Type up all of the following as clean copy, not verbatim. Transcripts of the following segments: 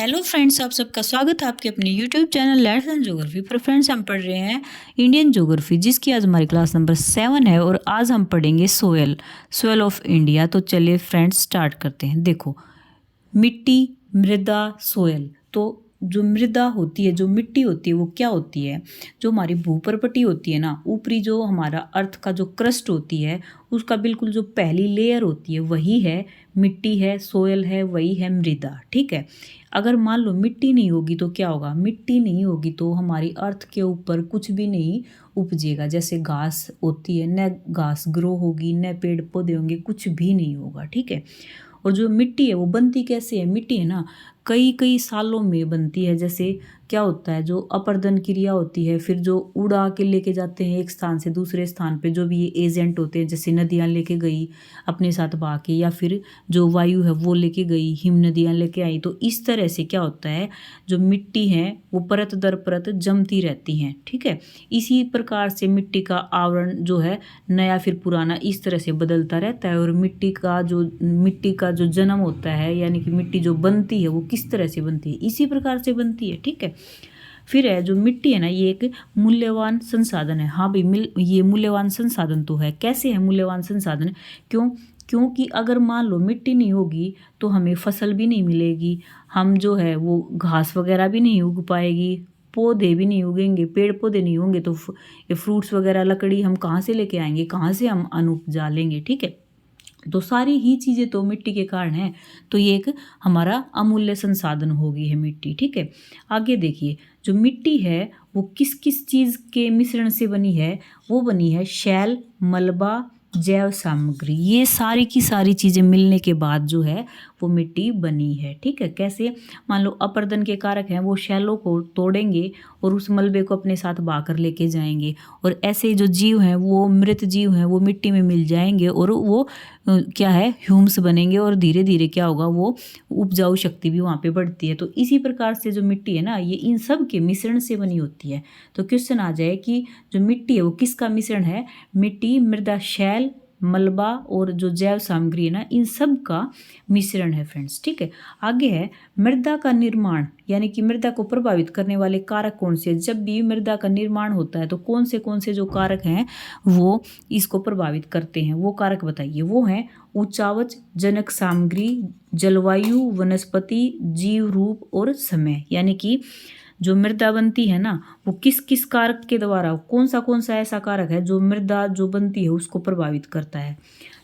Hello friends, आप सबका स्वागत है आपके अपने YouTube channel learn and geography पर। फ्रेंड्स, हम पढ़ रहे हैं इंडियन ज्योग्राफी, जिसकी आज हमारी क्लास नंबर 7 है और आज हम पढ़ेंगे सोयल ऑफ इंडिया। तो चलिए फ्रेंड्स स्टार्ट करते हैं। देखो, मिट्टी, मृदा, सोयल। तो जो मृदा होती है, जो मिट्टी होती है, वो क्या होती है? जो हमारी भूपर्पटी होती है ना, ऊपरी जो हमारा अर्थ का जो क्रस्ट होती है, उसका बिल्कुल जो पहली लेयर होती है वही है मिट्टी है, सोयल है, वही है मृदा। ठीक है। अगर मान लो मिट्टी नहीं होगी तो क्या होगा? मिट्टी नहीं होगी तो हमारी अर्थ के ऊपर कुछ भी नहीं उपजेगा। जैसे घास होती है, न घास ग्रो होगी, न पेड़ पौधे होंगे, कुछ भी नहीं होगा। ठीक है। और जो मिट्टी है वो बनती कैसे है? मिट्टी है ना, कई कई सालों में बनती है। जैसे क्या होता है, जो अपर्दन क्रिया होती है, फिर जो उड़ा के लेके जाते हैं एक स्थान से दूसरे स्थान पे, जो भी ये एजेंट होते हैं, जैसे नदियाँ लेके गई अपने साथ बहा के, या फिर जो वायु है वो लेके गई, हिम नदियाँ लेके आई। तो इस तरह से क्या होता है, जो मिट्टी है वो परत दर परत जमती रहती हैं। ठीक है। इसी प्रकार से मिट्टी का आवरण जो है, नया फिर पुराना, इस तरह से बदलता रहता है। और मिट्टी का जो जन्म होता है, यानी कि मिट्टी जो बनती है वो किस तरह से बनती है? इसी प्रकार से बनती है। ठीक है। फिर है जो मिट्टी है ना, ये एक मूल्यवान संसाधन है। हाँ भाई, ये मूल्यवान संसाधन तो है। कैसे है मूल्यवान संसाधन? क्योंकि अगर मान लो मिट्टी नहीं होगी तो हमें फसल भी नहीं मिलेगी, हम जो है वो घास वगैरह भी नहीं उग पाएगी, पौधे भी नहीं उगेंगे, पेड़ पौधे नहीं होंगे तो ये फ्रूट्स वगैरह, लकड़ी हम कहाँ से लेके आएंगे, कहाँ से हम अन्न उपजा लेंगे? ठीक है। तो सारी ही चीज़ें तो मिट्टी के कारण है। तो ये एक हमारा अमूल्य संसाधन हो गई है मिट्टी। ठीक है। आगे देखिए, जो मिट्टी है वो किस किस चीज़ के मिश्रण से बनी है? वो बनी है शैल, मलबा, जैव सामग्री। ये सारी की सारी चीज़ें मिलने के बाद जो है वो मिट्टी बनी है। ठीक है। कैसे? मान लो अपर्दन के कारक हैं, वो शैलों को तोड़ेंगे और उस मलबे को अपने साथ बहाकर लेके जाएंगे। और ऐसे जो जीव हैं, वो मृत जीव हैं, वो मिट्टी में मिल जाएंगे और वो क्या है, ह्यूम्स बनेंगे। और धीरे धीरे क्या होगा, वो उपजाऊ शक्ति भी वहाँ पे बढ़ती है। तो इसी प्रकार से जो मिट्टी है ना, ये इन सब के मिश्रण से बनी होती है। तो क्वेश्चन आ जाए कि जो मिट्टी है वो किसका मिश्रण है? मिट्टी, मृदा, शैल, मलबा और जो जैव सामग्री है ना, इन सब का मिश्रण है फ्रेंड्स। ठीक है। आगे है मृदा का निर्माण, यानी कि मृदा को प्रभावित करने वाले कारक कौन से हैं? जब भी मृदा का निर्माण होता है तो कौन से जो कारक हैं वो इसको प्रभावित करते हैं? वो कारक बताइए। वो हैं उच्चावच, जनक सामग्री, जलवायु, वनस्पति, जीव रूप और समय। यानी कि जो मृदा बनती है ना, वो किस किस कारक के द्वारा, कौन सा ऐसा कारक है जो मृदा जो बनती है उसको प्रभावित करता है?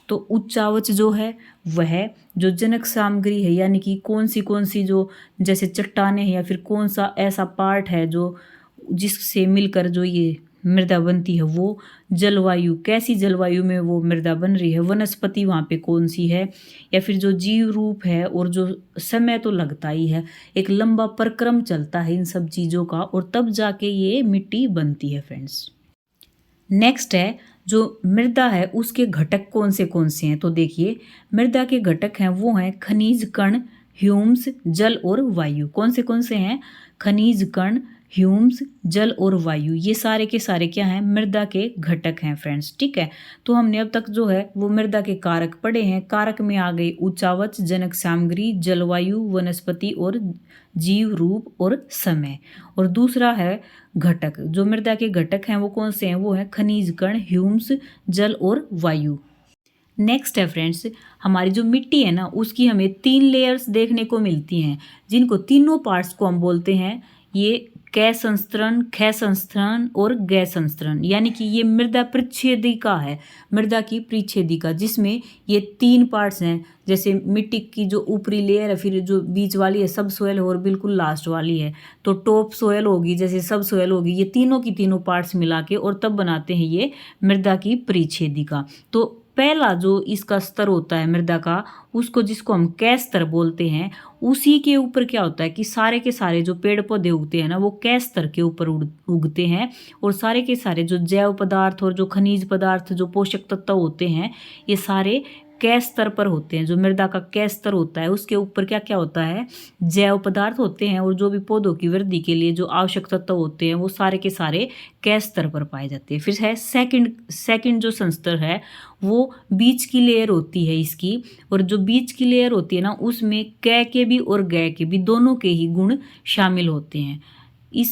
तो उच्चावच जो है वह जो जनक सामग्री है, यानी कि कौन सी जो जैसे चट्टानें हैं, या फिर कौन सा ऐसा पार्ट है जो जिससे मिलकर जो ये मृदा बनती है। वो जलवायु, कैसी जलवायु में वो मृदा बन रही है, वनस्पति वहाँ पे कौन सी है, या फिर जो जीव रूप है, और जो समय तो लगता ही है, एक लंबा परिक्रम चलता है इन सब चीज़ों का, और तब जाके ये मिट्टी बनती है फ्रेंड्स। नेक्स्ट है जो मृदा है उसके घटक कौन से हैं? तो देखिए, मृदा के घटक हैं वो हैं खनिज कण, ह्यूम्स, जल और वायु। कौन से हैं? खनिज कण, ह्यूम्स, जल और वायु। ये सारे के सारे क्या हैं? मृदा के घटक हैं फ्रेंड्स। ठीक है। तो हमने अब तक जो है वो मृदा के कारक पढ़े हैं। कारक में आ गए उच्चावच, जनक सामग्री, जलवायु, वनस्पति और जीव रूप और समय। और दूसरा है घटक। जो मृदा के घटक हैं वो कौन से हैं? वो हैं खनिज कण, ह्यूम्स, जल और वायु। नेक्स्ट है फ्रेंड्स, हमारी जो मिट्टी है ना उसकी हमें 3 लेयर्स देखने को मिलती हैं, जिनको तीनों पार्ट्स को हम बोलते हैं ये कै संस्तरण, खे संस्तरण और गै संस्तरण। यानी कि ये मृदा परिच्छेदिका है, मृदा की परिच्छेदिका, जिसमें ये 3 पार्ट्स हैं। जैसे मिट्टी की जो ऊपरी लेयर है, फिर जो बीच वाली है सब सोयल है, और बिल्कुल लास्ट वाली है तो टॉप सोयल होगी, जैसे सब सोयल होगी। ये तीनों की तीनों पार्ट्स मिला के और तब बनाते हैं ये मृदा की परिच्छेदिका। तो पहला जो इसका स्तर होता है मृदा का, उसको जिसको हम कै स्तर बोलते हैं, उसी के ऊपर क्या होता है कि सारे के सारे जो पेड़ पौधे उगते हैं ना वो कै स्तर के ऊपर उगते हैं। और सारे के सारे जो जैव पदार्थ और जो खनिज पदार्थ, जो पोषक तत्व होते हैं, ये सारे कै स्तर पर होते हैं। जो मृदा का कै स्तर होता है उसके ऊपर क्या क्या होता है, जैव पदार्थ होते हैं, और जो भी पौधों की वृद्धि के लिए जो आवश्यक तत्व होते हैं वो सारे के सारे कै स्तर पर पाए जाते हैं। फिर है सेकंड जो संस्तर है वो बीच की लेयर होती है इसकी, और जो बीच की लेयर होती है ना उसमें कै के भी और गै के भी दोनों के ही गुण शामिल होते हैं।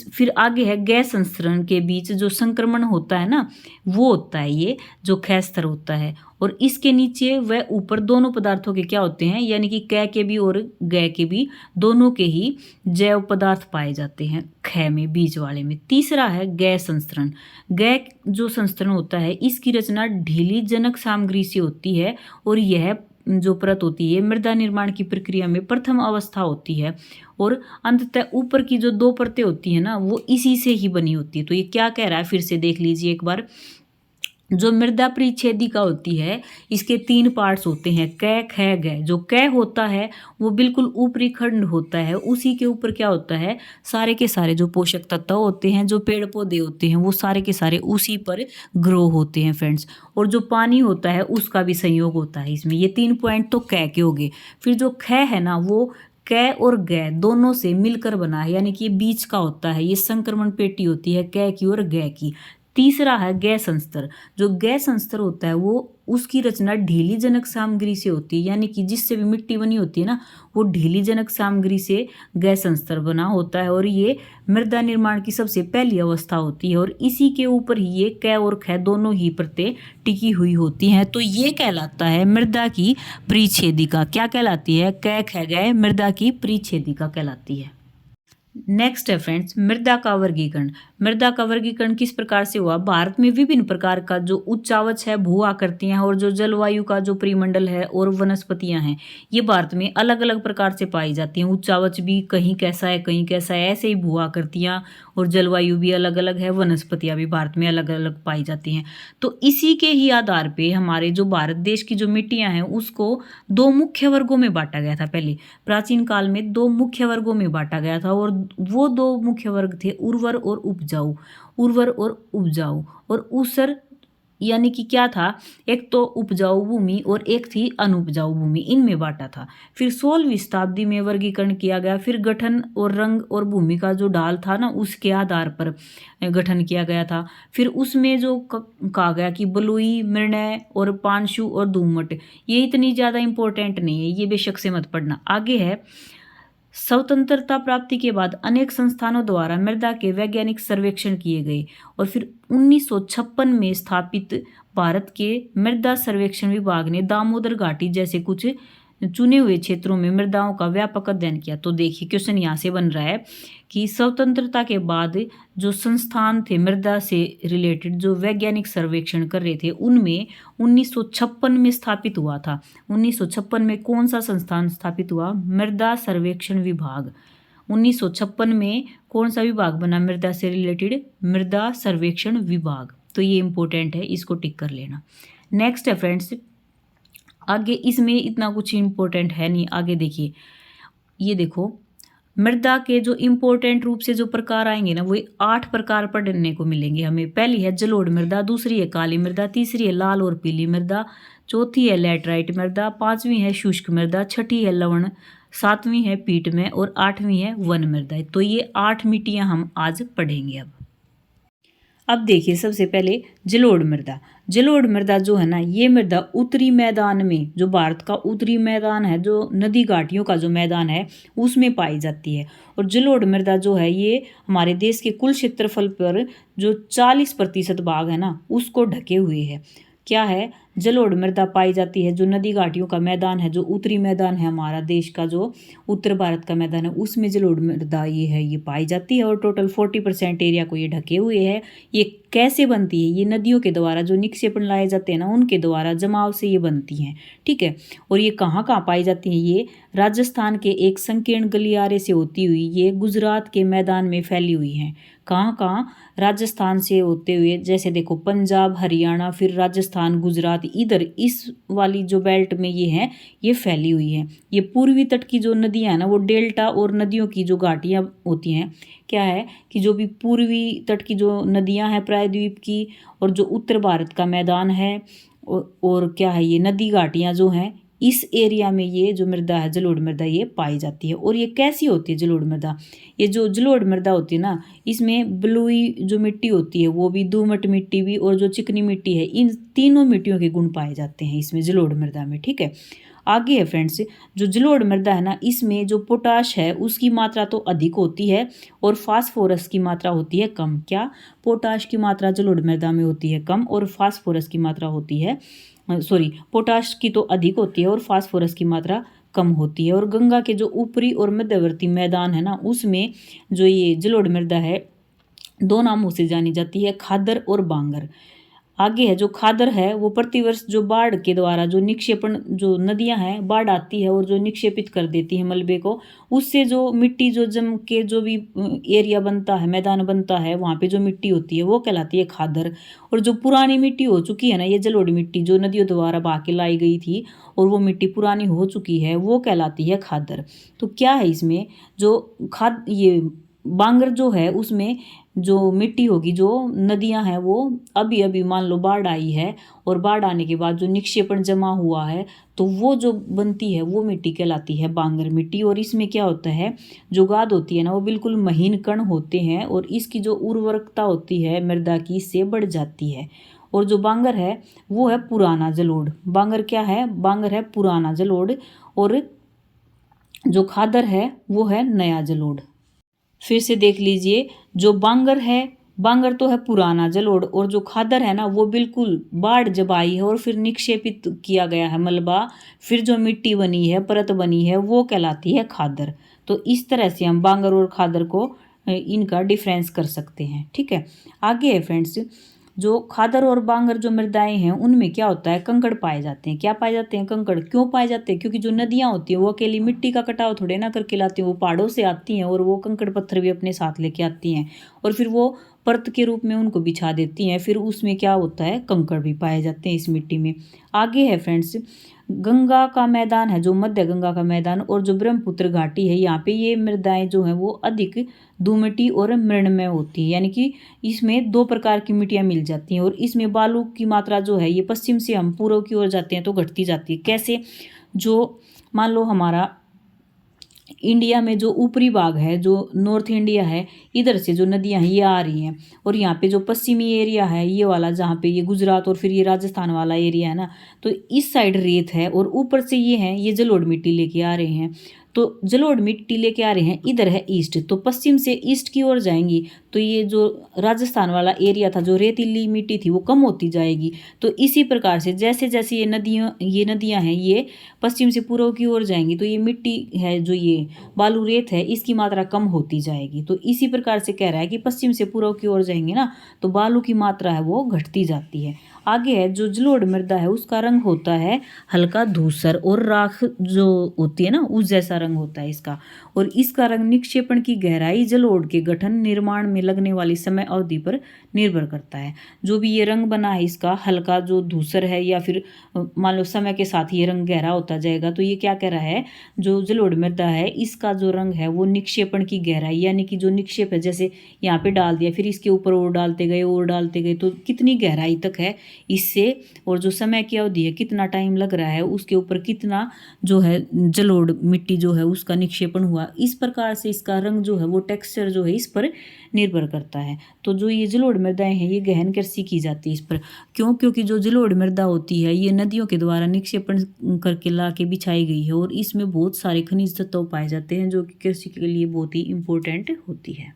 फिर आगे है गैस संस्करण के बीच जो संक्रमण होता है ना वो होता है ये जो कै स्तर होता है, और इसके नीचे व ऊपर दोनों पदार्थों के क्या होते हैं, यानी कि कै के भी और गै के भी दोनों के ही जैव पदार्थ पाए जाते हैं कै में, बीच वाले में। तीसरा है गैस संस्करण। गै जो संस्करण होता है इसकी रचना ढीली जनक सामग्री से होती है, और यह जो परत होती है मृदा निर्माण की प्रक्रिया में प्रथम अवस्था होती है, और अंततः ऊपर की जो दो परतें होती है ना वो इसी से ही बनी होती है। तो ये क्या कह रहा है फिर से देख लीजिए एक बार। जो मृदा परिच्छेदिका होती है इसके 3 पार्ट्स होते हैं, कै कै गै। जो कै होता है वो बिल्कुल ऊपरी खंड होता है, उसी के ऊपर क्या होता है, सारे के सारे जो पोषक तत्व होते हैं, जो पेड़ पौधे होते हैं वो सारे के सारे उसी पर ग्रो होते हैं फ्रेंड्स। और जो पानी होता है उसका भी संयोग होता है इसमें। ये 3 पॉइंट तो कै के हो गए। फिर जो कै है ना वो कै और गै दोनों से मिलकर बना है, यानी कि ये बीच का होता है, ये संक्रमण पेटी होती है कै की और गै की। तीसरा है गैस संस्तर। जो गैस संस्तर होता है वो उसकी रचना ढीली जनक सामग्री से होती है, यानी कि जिससे भी मिट्टी बनी होती है ना वो ढीली जनक सामग्री से गैस संस्तर बना होता है, और ये मृदा निर्माण की सबसे पहली अवस्था होती है, और इसी के ऊपर ही ये कै और कै दोनों ही परतें टिकी हुई होती हैं। तो ये कहलाता है मृदा की परिच्छेदिका। क्या कहलाती है, कै कै गै मृदा की परिच्छेदिका कहलाती है। नेक्स्ट है फ्रेंड्स मृदा का वर्गीकरण। मृदा का वर्गीकरण किस प्रकार से हुआ, भारत में विभिन्न प्रकार का जो उच्चावच है, भू आकृतियां और जो जलवायु का जो परिमंडल है और वनस्पतियां हैं ये भारत में अलग अलग प्रकार से पाई जाती हैं। उच्चावच भी कहीं कैसा है कहीं कैसा है, ऐसे ही भू आकृतियां और जलवायु भी अलग अलग है, वनस्पतियां भी भारत में अलग अलग पाई जाती हैं। तो इसी के ही आधार पे हमारे जो भारत देश की जो मिट्टियां हैं उसको 2 मुख्य वर्गों में बांटा गया था। पहले प्राचीन काल में 2 मुख्य वर्गों में बांटा गया था, और वो 2 मुख्य वर्ग थे उर्वर और उपजाऊ। उर्वर और उपजाऊ, और ऊसर यानी कि क्या था, एक तो उपजाऊ भूमि और एक थी अनुपजाऊ भूमि, इनमें बांटा था। फिर 16वीं शताब्दी में वर्गीकरण किया गया। फिर गठन और रंग और भूमि का जो ढाल था ना उसके आधार पर गठन किया गया था। फिर उसमें जो कहा गया कि बलुई, मृणय और पांशु और दोमट, ये इतनी ज़्यादा इंपॉर्टेंट नहीं है, ये बेशक से मत पढ़ना। आगे है स्वतंत्रता प्राप्ति के बाद अनेक संस्थानों द्वारा मृदा के वैज्ञानिक सर्वेक्षण किए गए, और फिर 1956 में स्थापित भारत के मृदा सर्वेक्षण विभाग ने दामोदर घाटी जैसे कुछ चुने हुए क्षेत्रों में मृदाओं का व्यापक अध्ययन किया। तो देखिए क्वेश्चन यहाँ से बन रहा है कि स्वतंत्रता के बाद जो संस्थान थे मृदा से रिलेटेड जो वैज्ञानिक सर्वेक्षण कर रहे थे उनमें 1956 में स्थापित हुआ था। 1956 में कौन सा संस्थान स्थापित हुआ, मृदा सर्वेक्षण विभाग। 1956 में कौन सा विभाग बना मृदा से रिलेटेड, मृदा सर्वेक्षण विभाग। तो ये इंपॉर्टेंट है, इसको टिक कर लेना। नेक्स्ट है फ्रेंड्स, आगे इसमें इतना कुछ इम्पोर्टेंट है नहीं। आगे देखिए, ये देखो मृदा के जो इम्पोर्टेंट रूप से जो प्रकार आएंगे ना वो 8 प्रकार पढ़ने को मिलेंगे हमें। पहली है जलोढ़ मृदा, दूसरी है काली मृदा, तीसरी है लाल और पीली मृदा, चौथी है लैटराइट मृदा, 5वीं है शुष्क मृदा, 6ठी है लवण, 7वीं है पीटमय और 8वीं है वन मृदा। तो ये 8 मिट्टियाँ हम आज पढ़ेंगे। अब देखिए सबसे पहले जलोढ़ मृदा। जलोढ़ मृदा जो है ना ये मृदा उत्तरी मैदान में, जो भारत का उत्तरी मैदान है, जो नदी घाटियों का जो मैदान है उसमें पाई जाती है। और जलोढ़ मृदा जो है ये हमारे देश के कुल क्षेत्रफल पर जो 40% भाग है ना उसको ढके हुए है। क्या है, जलोढ़ मृदा पाई जाती है जो नदी घाटियों का मैदान है, जो उत्तरी मैदान है हमारा देश का, जो उत्तर भारत का मैदान है उसमें जलोढ़ मृदा ये है, ये पाई जाती है। और टोटल 40% एरिया को ये ढके हुए है। ये कैसे बनती है, ये नदियों के द्वारा जो निक्षेपण लाए जाते हैं ना उनके द्वारा जमाव से ये बनती हैं, ठीक है। और ये कहाँ कहाँ पाई जाती हैं, ये राजस्थान के एक संकीर्ण गलियारे से होती हुई ये गुजरात के मैदान में फैली हुई हैं। कहाँ कहाँ, राजस्थान से होते हुए, जैसे देखो पंजाब, हरियाणा, फिर राजस्थान, गुजरात, इधर इस वाली जो बेल्ट में ये हैं ये फैली हुई है। ये पूर्वी तट की जो नदियाँ हैं ना वो डेल्टा और नदियों की जो घाटियाँ होती हैं, क्या है कि जो भी पूर्वी तट की जो नदियाँ हैं प्रायद्वीप की, और जो उत्तर भारत का मैदान है और क्या है, ये नदी घाटियाँ जो हैं इस एरिया में ये जो मृदा है जलोढ़ मृदा ये पाई जाती है। और ये कैसी होती है जलोढ़ मृदा? ये जो जलोढ़ मृदा होती है ना, इसमें बलुई जो मिट्टी होती है वो भी, दोमट मिट्टी भी, और जो चिकनी मिट्टी है, इन तीनों मिट्टियों के गुण पाए जाते हैं इसमें जलोढ़ मृदा में। ठीक है, आगे है फ्रेंड्स, जो जलोढ़ मृदा है ना, इसमें जो पोटाश है उसकी मात्रा तो अधिक होती है और फास्फोरस की मात्रा होती है कम। क्या? पोटाश की मात्रा जलोढ़ मृदा में होती है कम और फास्फोरस की मात्रा होती है, सॉरी, पोटाश की तो अधिक होती है और फास्फोरस की मात्रा कम होती है। और गंगा के जो ऊपरी और मध्यवर्ती मैदान है ना, उसमें जो ये जलोढ़ मृदा है दो नामों से जानी जाती है, खादर और बांगर। आगे है जो खादर है वो प्रतिवर्ष जो बाढ़ के द्वारा जो निक्षेपण, जो नदियां हैं बाढ़ आती है और जो निक्षेपित कर देती है मलबे को, उससे जो मिट्टी जो जम के जो भी एरिया बनता है, मैदान बनता है, वहाँ पे जो मिट्टी होती है वो कहलाती है खादर। और जो पुरानी मिट्टी हो चुकी है ना, ये जलोढ़ मिट्टी जो नदियों द्वारा बहा के लाई गई थी और वो मिट्टी पुरानी हो चुकी है, वो कहलाती है खादर। तो क्या है इसमें जो ये बांगर जो है उसमें जो मिट्टी होगी, जो नदियां हैं वो अभी अभी मान लो बाढ़ आई है और बाढ़ आने के बाद जो निक्षेपण जमा हुआ है तो वो जो बनती है वो मिट्टी कहलाती है बांगर मिट्टी। और इसमें क्या होता है, जो गाद होती है ना वो बिल्कुल महीन कण होते हैं और इसकी जो उर्वरकता होती है मृदा की इससे बढ़ जाती है। और जो बांगर है वो है पुराना जलोढ़। बांगर क्या है? बांगर है पुराना जलोढ़ और जो खादर है वो है नया जलोढ़। फिर से देख लीजिए, जो बांगर है, बांगर तो है पुराना जलोढ़ और जो खादर है ना वो बिल्कुल बाढ़ जब आई है और फिर निक्षेपित किया गया है मलबा, फिर जो मिट्टी बनी है, परत बनी है, वो कहलाती है खादर। तो इस तरह से हम बांगर और खादर को इनका डिफरेंस कर सकते हैं। ठीक है, आगे है फ्रेंड्स, जो खादर और बांगर जो मृदाएं हैं उनमें क्या होता है, कंकड़ पाए जाते हैं। क्या पाए जाते हैं? कंकड़। क्यों पाए जाते हैं? क्योंकि जो नदियां होती हैं वो अकेली मिट्टी का कटाव थोड़े ना करके लाती हैं, वो पहाड़ों से आती हैं और वो कंकड़ पत्थर भी अपने साथ लेके आती हैं और फिर वो परत के रूप में उनको बिछा देती हैं, फिर उसमें क्या होता है, कंकड़ भी पाए जाते हैं इस मिट्टी में। आगे है फ्रेंड्स, गंगा का मैदान है, जो मध्य गंगा का मैदान और जो ब्रह्मपुत्र घाटी है, यहाँ पे ये मृदाएं जो हैं वो अधिक दोमटी और मृणमय होती है, यानी कि इसमें दो प्रकार की मिट्टियाँ मिल जाती हैं। और इसमें बालू की मात्रा जो है ये पश्चिम से हम पूर्व की ओर जाते हैं तो घटती जाती है। कैसे? जो मान लो हमारा इंडिया में जो ऊपरी भाग है, जो नॉर्थ इंडिया है, इधर से जो नदियां हैं ये आ रही हैं और यहाँ पे जो पश्चिमी एरिया है ये वाला, जहाँ पे ये गुजरात और फिर ये राजस्थान वाला एरिया है ना, तो इस साइड रेत है और ऊपर से ये हैं, ये जलोढ़ मिट्टी लेके आ रहे हैं। तो जलोढ़ मिट्टी लेके आ रहे हैं, इधर है ईस्ट, तो पश्चिम से ईस्ट की ओर जाएंगी तो ये जो राजस्थान वाला एरिया था, जो रेतीली मिट्टी थी, वो कम होती जाएगी। तो इसी प्रकार से जैसे जैसे ये नदियाँ हैं ये पश्चिम से पूर्व की ओर जाएंगी तो ये मिट्टी है, जो ये बालू रेत है, इसकी मात्रा कम होती जाएगी। तो इसी प्रकार से कह रहा है कि पश्चिम से पूर्व की ओर जाएंगे ना तो बालू की मात्रा है वो घटती जाती है। आगे है जो जलोढ़ मृदा है उसका रंग होता है हल्का धूसर और राख जो होती है ना उस जैसा रंग होता है इसका। और इसका रंग निक्षेपण की गहराई, जलोढ़ के गठन, निर्माण में लगने वाली समय अवधि पर निर्भर करता है। जो भी ये रंग बना है इसका हल्का जो धूसर है या फिर मान लो समय के साथ ये रंग गहरा होता जाएगा, तो ये क्या कह रहा है, जो जलोढ़ मृदा है इसका जो रंग है वो निक्षेपण की गहराई, यानी कि जो निक्षेप है, जैसे यहाँ पे डाल दिया फिर इसके ऊपर और डालते गए तो कितनी गहराई तक है इससे, और जो समय की अवधि है कितना टाइम लग रहा है उसके ऊपर कितना जो है जलोढ़ मिट्टी जो है उसका निक्षेपण हुआ, इस प्रकार से इसका रंग जो है वो टेक्सचर जो है इस पर निर्भर करता है। तो जो ये जलोढ़ मृदाएं हैं ये गहन कृषि की जाती है इस पर। क्यों? क्योंकि जो जलोढ़ मृदा होती है ये नदियों के द्वारा निक्षेपण करके ला के बिछाई गई है और इसमें बहुत सारे खनिज तत्व पाए जाते हैं जो कि कृषि के लिए बहुत ही इंपॉर्टेंट होती है।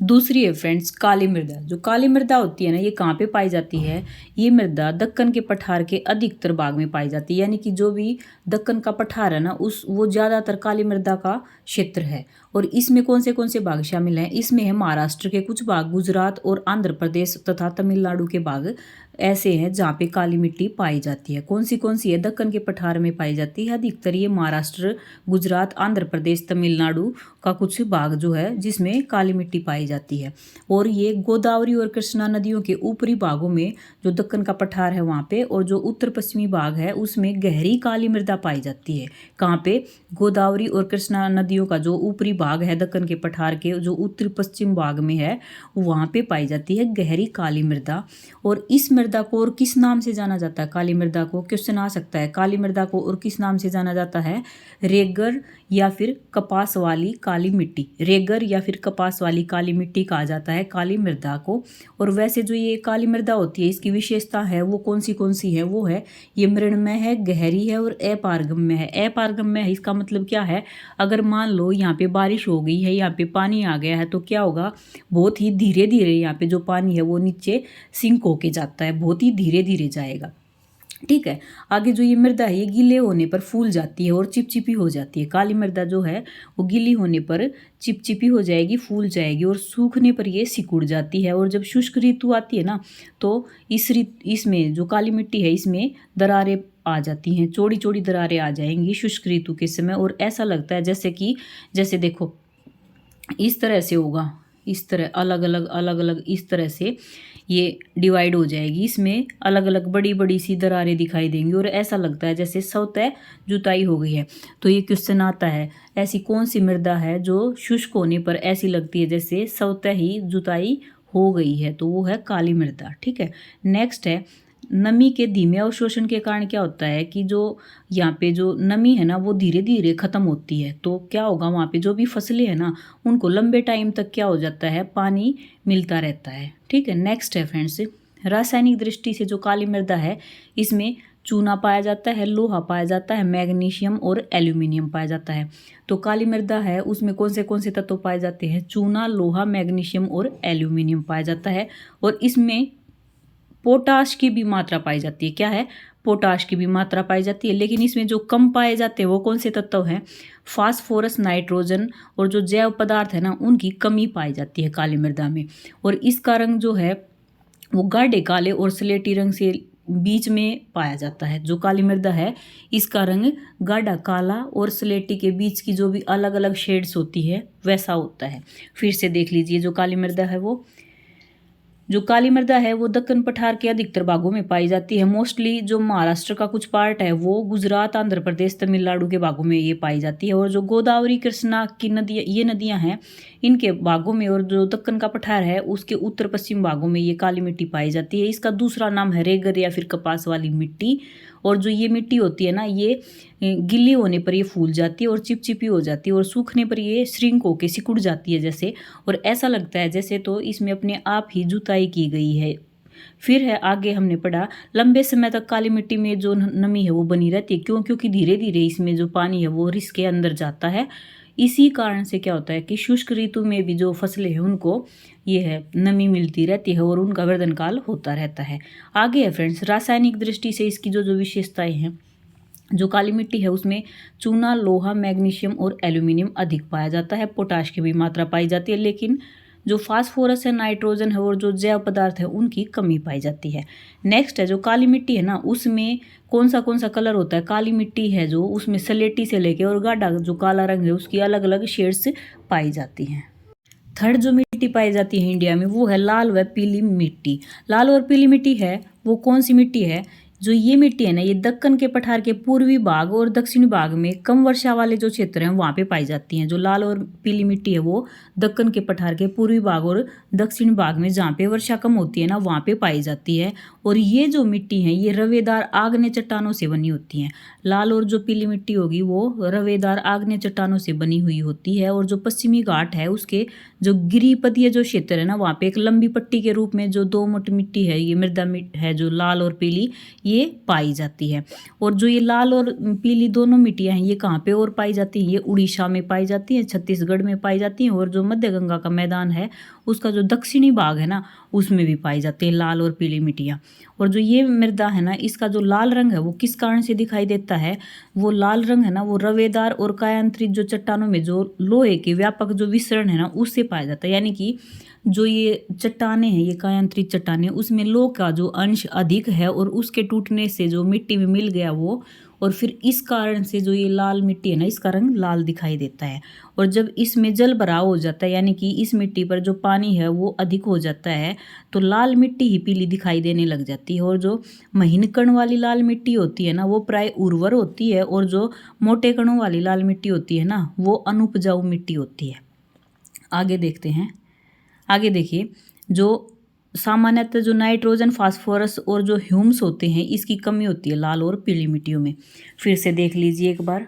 दूसरी है फ्रेंड्स काली मृदा। जो काली मृदा होती है ना ये कहाँ पे पाई जाती है, ये मृदा दक्कन के पठार के अधिकतर भाग में पाई जाती है, यानी कि जो भी दक्कन का पठार है ना वो ज़्यादातर काली मृदा का क्षेत्र है। और इसमें कौन से भाग शामिल हैं, इसमें है महाराष्ट्र के कुछ भाग, गुजरात और आंध्र प्रदेश तथा तमिलनाडु के भाग ऐसे हैं जहाँ पे काली मिट्टी पाई जाती है। कौन सी है? दक्कन के पठार में पाई जाती है अधिकतर, ये महाराष्ट्र, गुजरात, आंध्र प्रदेश, तमिलनाडु का कुछ भाग जो है जिसमें काली मिट्टी पाई जाती है। और ये गोदावरी और कृष्णा नदियों के ऊपरी भागों में जो दक्कन का पठार है वहाँ पे, और जो उत्तर पश्चिमी भाग है उसमें गहरी काली मृदा पाई जाती है। कहाँ पे? गोदावरी और कृष्णा नदियों का जो ऊपरी भाग है दक्कन के पठार के जो उत्तर पश्चिम भाग में है वहाँ पे पाई जाती है गहरी काली मृदा। और इस मृदा मृदा को और किस नाम से जाना जाता है? काली मृदा को क्वेश्चन आ सकता है, काली मृदा को और किस नाम से जाना जाता है? रेगर या फिर कपास वाली काली मिट्टी, रेगर या फिर कपास वाली काली मिट्टी कहा जाता है काली मृदा को। और वैसे जो ये काली मृदा होती है इसकी विशेषता है वो कौन सी है? वो है ये मृणमय है, गहरी है और अपारगम्य है। अपारगम्य है इसका मतलब क्या है? अगर मान लो यहाँ पे बारिश हो गई है, यहाँ पे पानी आ गया है तो क्या होगा, बहुत ही धीरे धीरे यहाँ पे जो पानी है वो नीचे सिंक होके जाता है, बहुत ही धीरे धीरे जाएगा। ठीक है। आगे जो ये मृदा है ये गीले होने पर फूल जाती है और चिपचिपी हो जाती है। काली मृदा जो है वो गीली होने पर चिपचिपी हो जाएगी, फूल जाएगी और सूखने पर ये सिकुड़ जाती है। और जब शुष्क ऋतु आती है ना तो इसमें जो काली मिट्टी है इसमें दरारें आ जाती हैं, चौड़ी चौड़ी दरारें आ जाएंगी शुष्क ऋतु के समय। और ऐसा लगता है जैसे देखो इस तरह से होगा, इस तरह अलग अलग इस तरह से ये डिवाइड हो जाएगी, इसमें अलग अलग बड़ी बड़ी सी दरारें दिखाई देंगी और ऐसा लगता है जैसे स्वतः जुताई हो गई है। तो ये क्वेश्चन आता है, ऐसी कौन सी मृदा है जो शुष्क होने पर ऐसी लगती है जैसे स्वतः ही जुताई हो गई है? तो वो है काली मृदा। ठीक है। नेक्स्ट है, नमी के धीमे अवशोषण के कारण क्या होता है कि जो यहाँ पे जो नमी है ना वो धीरे धीरे खत्म होती है। तो क्या होगा, वहाँ पे जो भी फसलें हैं ना उनको लंबे टाइम तक क्या हो जाता है, पानी मिलता रहता है। ठीक है। नेक्स्ट है फ्रेंड्स, रासायनिक दृष्टि से जो काली मृदा है इसमें चूना पाया जाता है, लोहा पाया जाता है, मैग्नीशियम और एल्यूमिनियम पाया जाता है। तो काली मृदा है उसमें कौन से तत्व पाए जाते हैं? चूना, लोहा, मैग्नीशियम और एल्यूमिनियम पाया जाता है। और इसमें पोटाश की भी मात्रा पाई जाती है। क्या है? पोटाश की भी मात्रा पाई जाती है। लेकिन इसमें जो कम पाए जाते हैं वो कौन से तत्व हैं? फास्फोरस, नाइट्रोजन और जो जैव पदार्थ है ना उनकी कमी पाई जाती है काली मृदा में। और इसका रंग जो है वो गाढ़े काले और स्लेटी रंग से बीच में पाया जाता है। जो काली मृदा है इसका रंग गाढ़ा काला और स्लेटी के बीच की जो भी अलग अलग शेड्स होती है वैसा होता है। फिर से देख लीजिए, जो काली मृदा है वो दक्कन पठार के अधिकतर भागों में पाई जाती है। मोस्टली जो महाराष्ट्र का कुछ पार्ट है वो गुजरात, आंध्र प्रदेश, तमिलनाडु के भागों में ये पाई जाती है। और जो गोदावरी, कृष्णा की नदियाँ, ये नदियाँ हैं इनके भागों में, और जो दक्कन का पठार है उसके उत्तर पश्चिम भागों में ये काली मिट्टी पाई जाती है। इसका दूसरा नाम है रेगर या फिर कपास वाली मिट्टी। और जो ये मिट्टी होती है ना ये गिल्ली होने पर ये फूल जाती है और चिपचिपी हो जाती है और सूखने पर ये श्रिंक होके सिकुड़ जाती है जैसे, और ऐसा लगता है जैसे तो इसमें अपने आप ही जुताई की गई है। फिर है आगे हमने पढ़ा, लंबे समय तक काली मिट्टी में जो नमी है वो बनी रहती है। क्यों? क्योंकि धीरे धीरे इसमें जो पानी है वो रिस के अंदर जाता है। इसी कारण से क्या होता है कि शुष्क ऋतु में भी जो फसलें हैं उनको ये है नमी मिलती रहती है और उनका वर्धन काल होता रहता है। आगे है फ्रेंड्स, रासायनिक दृष्टि से इसकी जो विशेषताएं हैं, जो काली मिट्टी है उसमें चूना, लोहा, मैग्नीशियम और एल्यूमिनियम अधिक पाया जाता है। पोटाश की भी मात्रा पाई जाती है, लेकिन जो फास्फोरस है, नाइट्रोजन है और जो जैव पदार्थ है उनकी कमी पाई जाती है। नेक्स्ट है, जो काली मिट्टी है ना उसमें कौन सा कलर होता है? काली मिट्टी है जो उसमें स्लेटी से लेके और गाढ़ा जो काला रंग है उसकी अलग अलग शेड्स पाई जाती हैं। थर्ड जो मिट्टी पाई जाती है इंडिया में वो है लाल व पीली मिट्टी। लाल और पीली मिट्टी है वो कौन सी मिट्टी है? जो ये मिट्टी है ना ये दक्कन के पठार के पूर्वी भाग और दक्षिणी भाग में कम वर्षा वाले जो क्षेत्र हैं वहाँ पे पाई जाती हैं। जो लाल और पीली मिट्टी है वो दक्कन के पठार के पूर्वी भाग और दक्षिणी भाग में जहाँ पे वर्षा कम होती है ना वहाँ पे पाई जाती है। और ये जो मिट्टी है ये रवेदार आग्नेय चट्टानों से बनी होती हैं। लाल और जो पीली मिट्टी होगी वो रवेदार आग्नेय चट्टानों से बनी हुई होती है। और जो पश्चिमी घाट है उसके जो गिरिपदीय जो क्षेत्र है ना वहाँ पे एक लंबी पट्टी के रूप में जो दोमट मिट्टी है, ये मृदा है जो लाल और पीली ये पाई जाती है। और जो ये लाल और पीली दोनों मिट्टियाँ हैं ये कहाँ पे और पाई जाती हैं? ये उड़ीसा में पाई जाती हैं, छत्तीसगढ़ में पाई जाती हैं। और जो मध्य गंगा का मैदान है उसका जो दक्षिणी भाग है ना उसमें भी पाई जाती है लाल और पीली मिट्टियाँ। और जो ये मृदा है ना इसका जो लाल रंग है वो किस कारण से दिखाई देता है? वो लाल रंग है ना वो रवेदार और कायांतरित जो चट्टानों में जो लोहे के व्यापक जो विसरण है ना उससे पाया जाता है। यानी कि जो ये चट्टानें हैं, ये कायांतरित चट्टानें, उसमें लौह का जो अंश अधिक है और उसके टूटने से जो मिट्टी में मिल गया वो, और फिर इस कारण से जो ये लाल मिट्टी है ना इसका रंग लाल दिखाई देता है। और जब इसमें जल भराव हो जाता है यानी कि इस मिट्टी पर जो पानी है वो अधिक हो जाता है तो लाल मिट्टी ही पीली दिखाई देने लग जाती है। और जो महीन कण वाली लाल मिट्टी होती है ना वो प्राय उर्वर होती है और जो मोटे कणों वाली लाल मिट्टी होती है ना वो अनुपजाऊ मिट्टी होती है। आगे देखते हैं। आगे देखिए, जो सामान्यतः जो नाइट्रोजन, फास्फोरस और जो ह्यूम्स होते हैं इसकी कमी होती है लाल और पीली मिट्टियों में। फिर से देख लीजिए एक बार।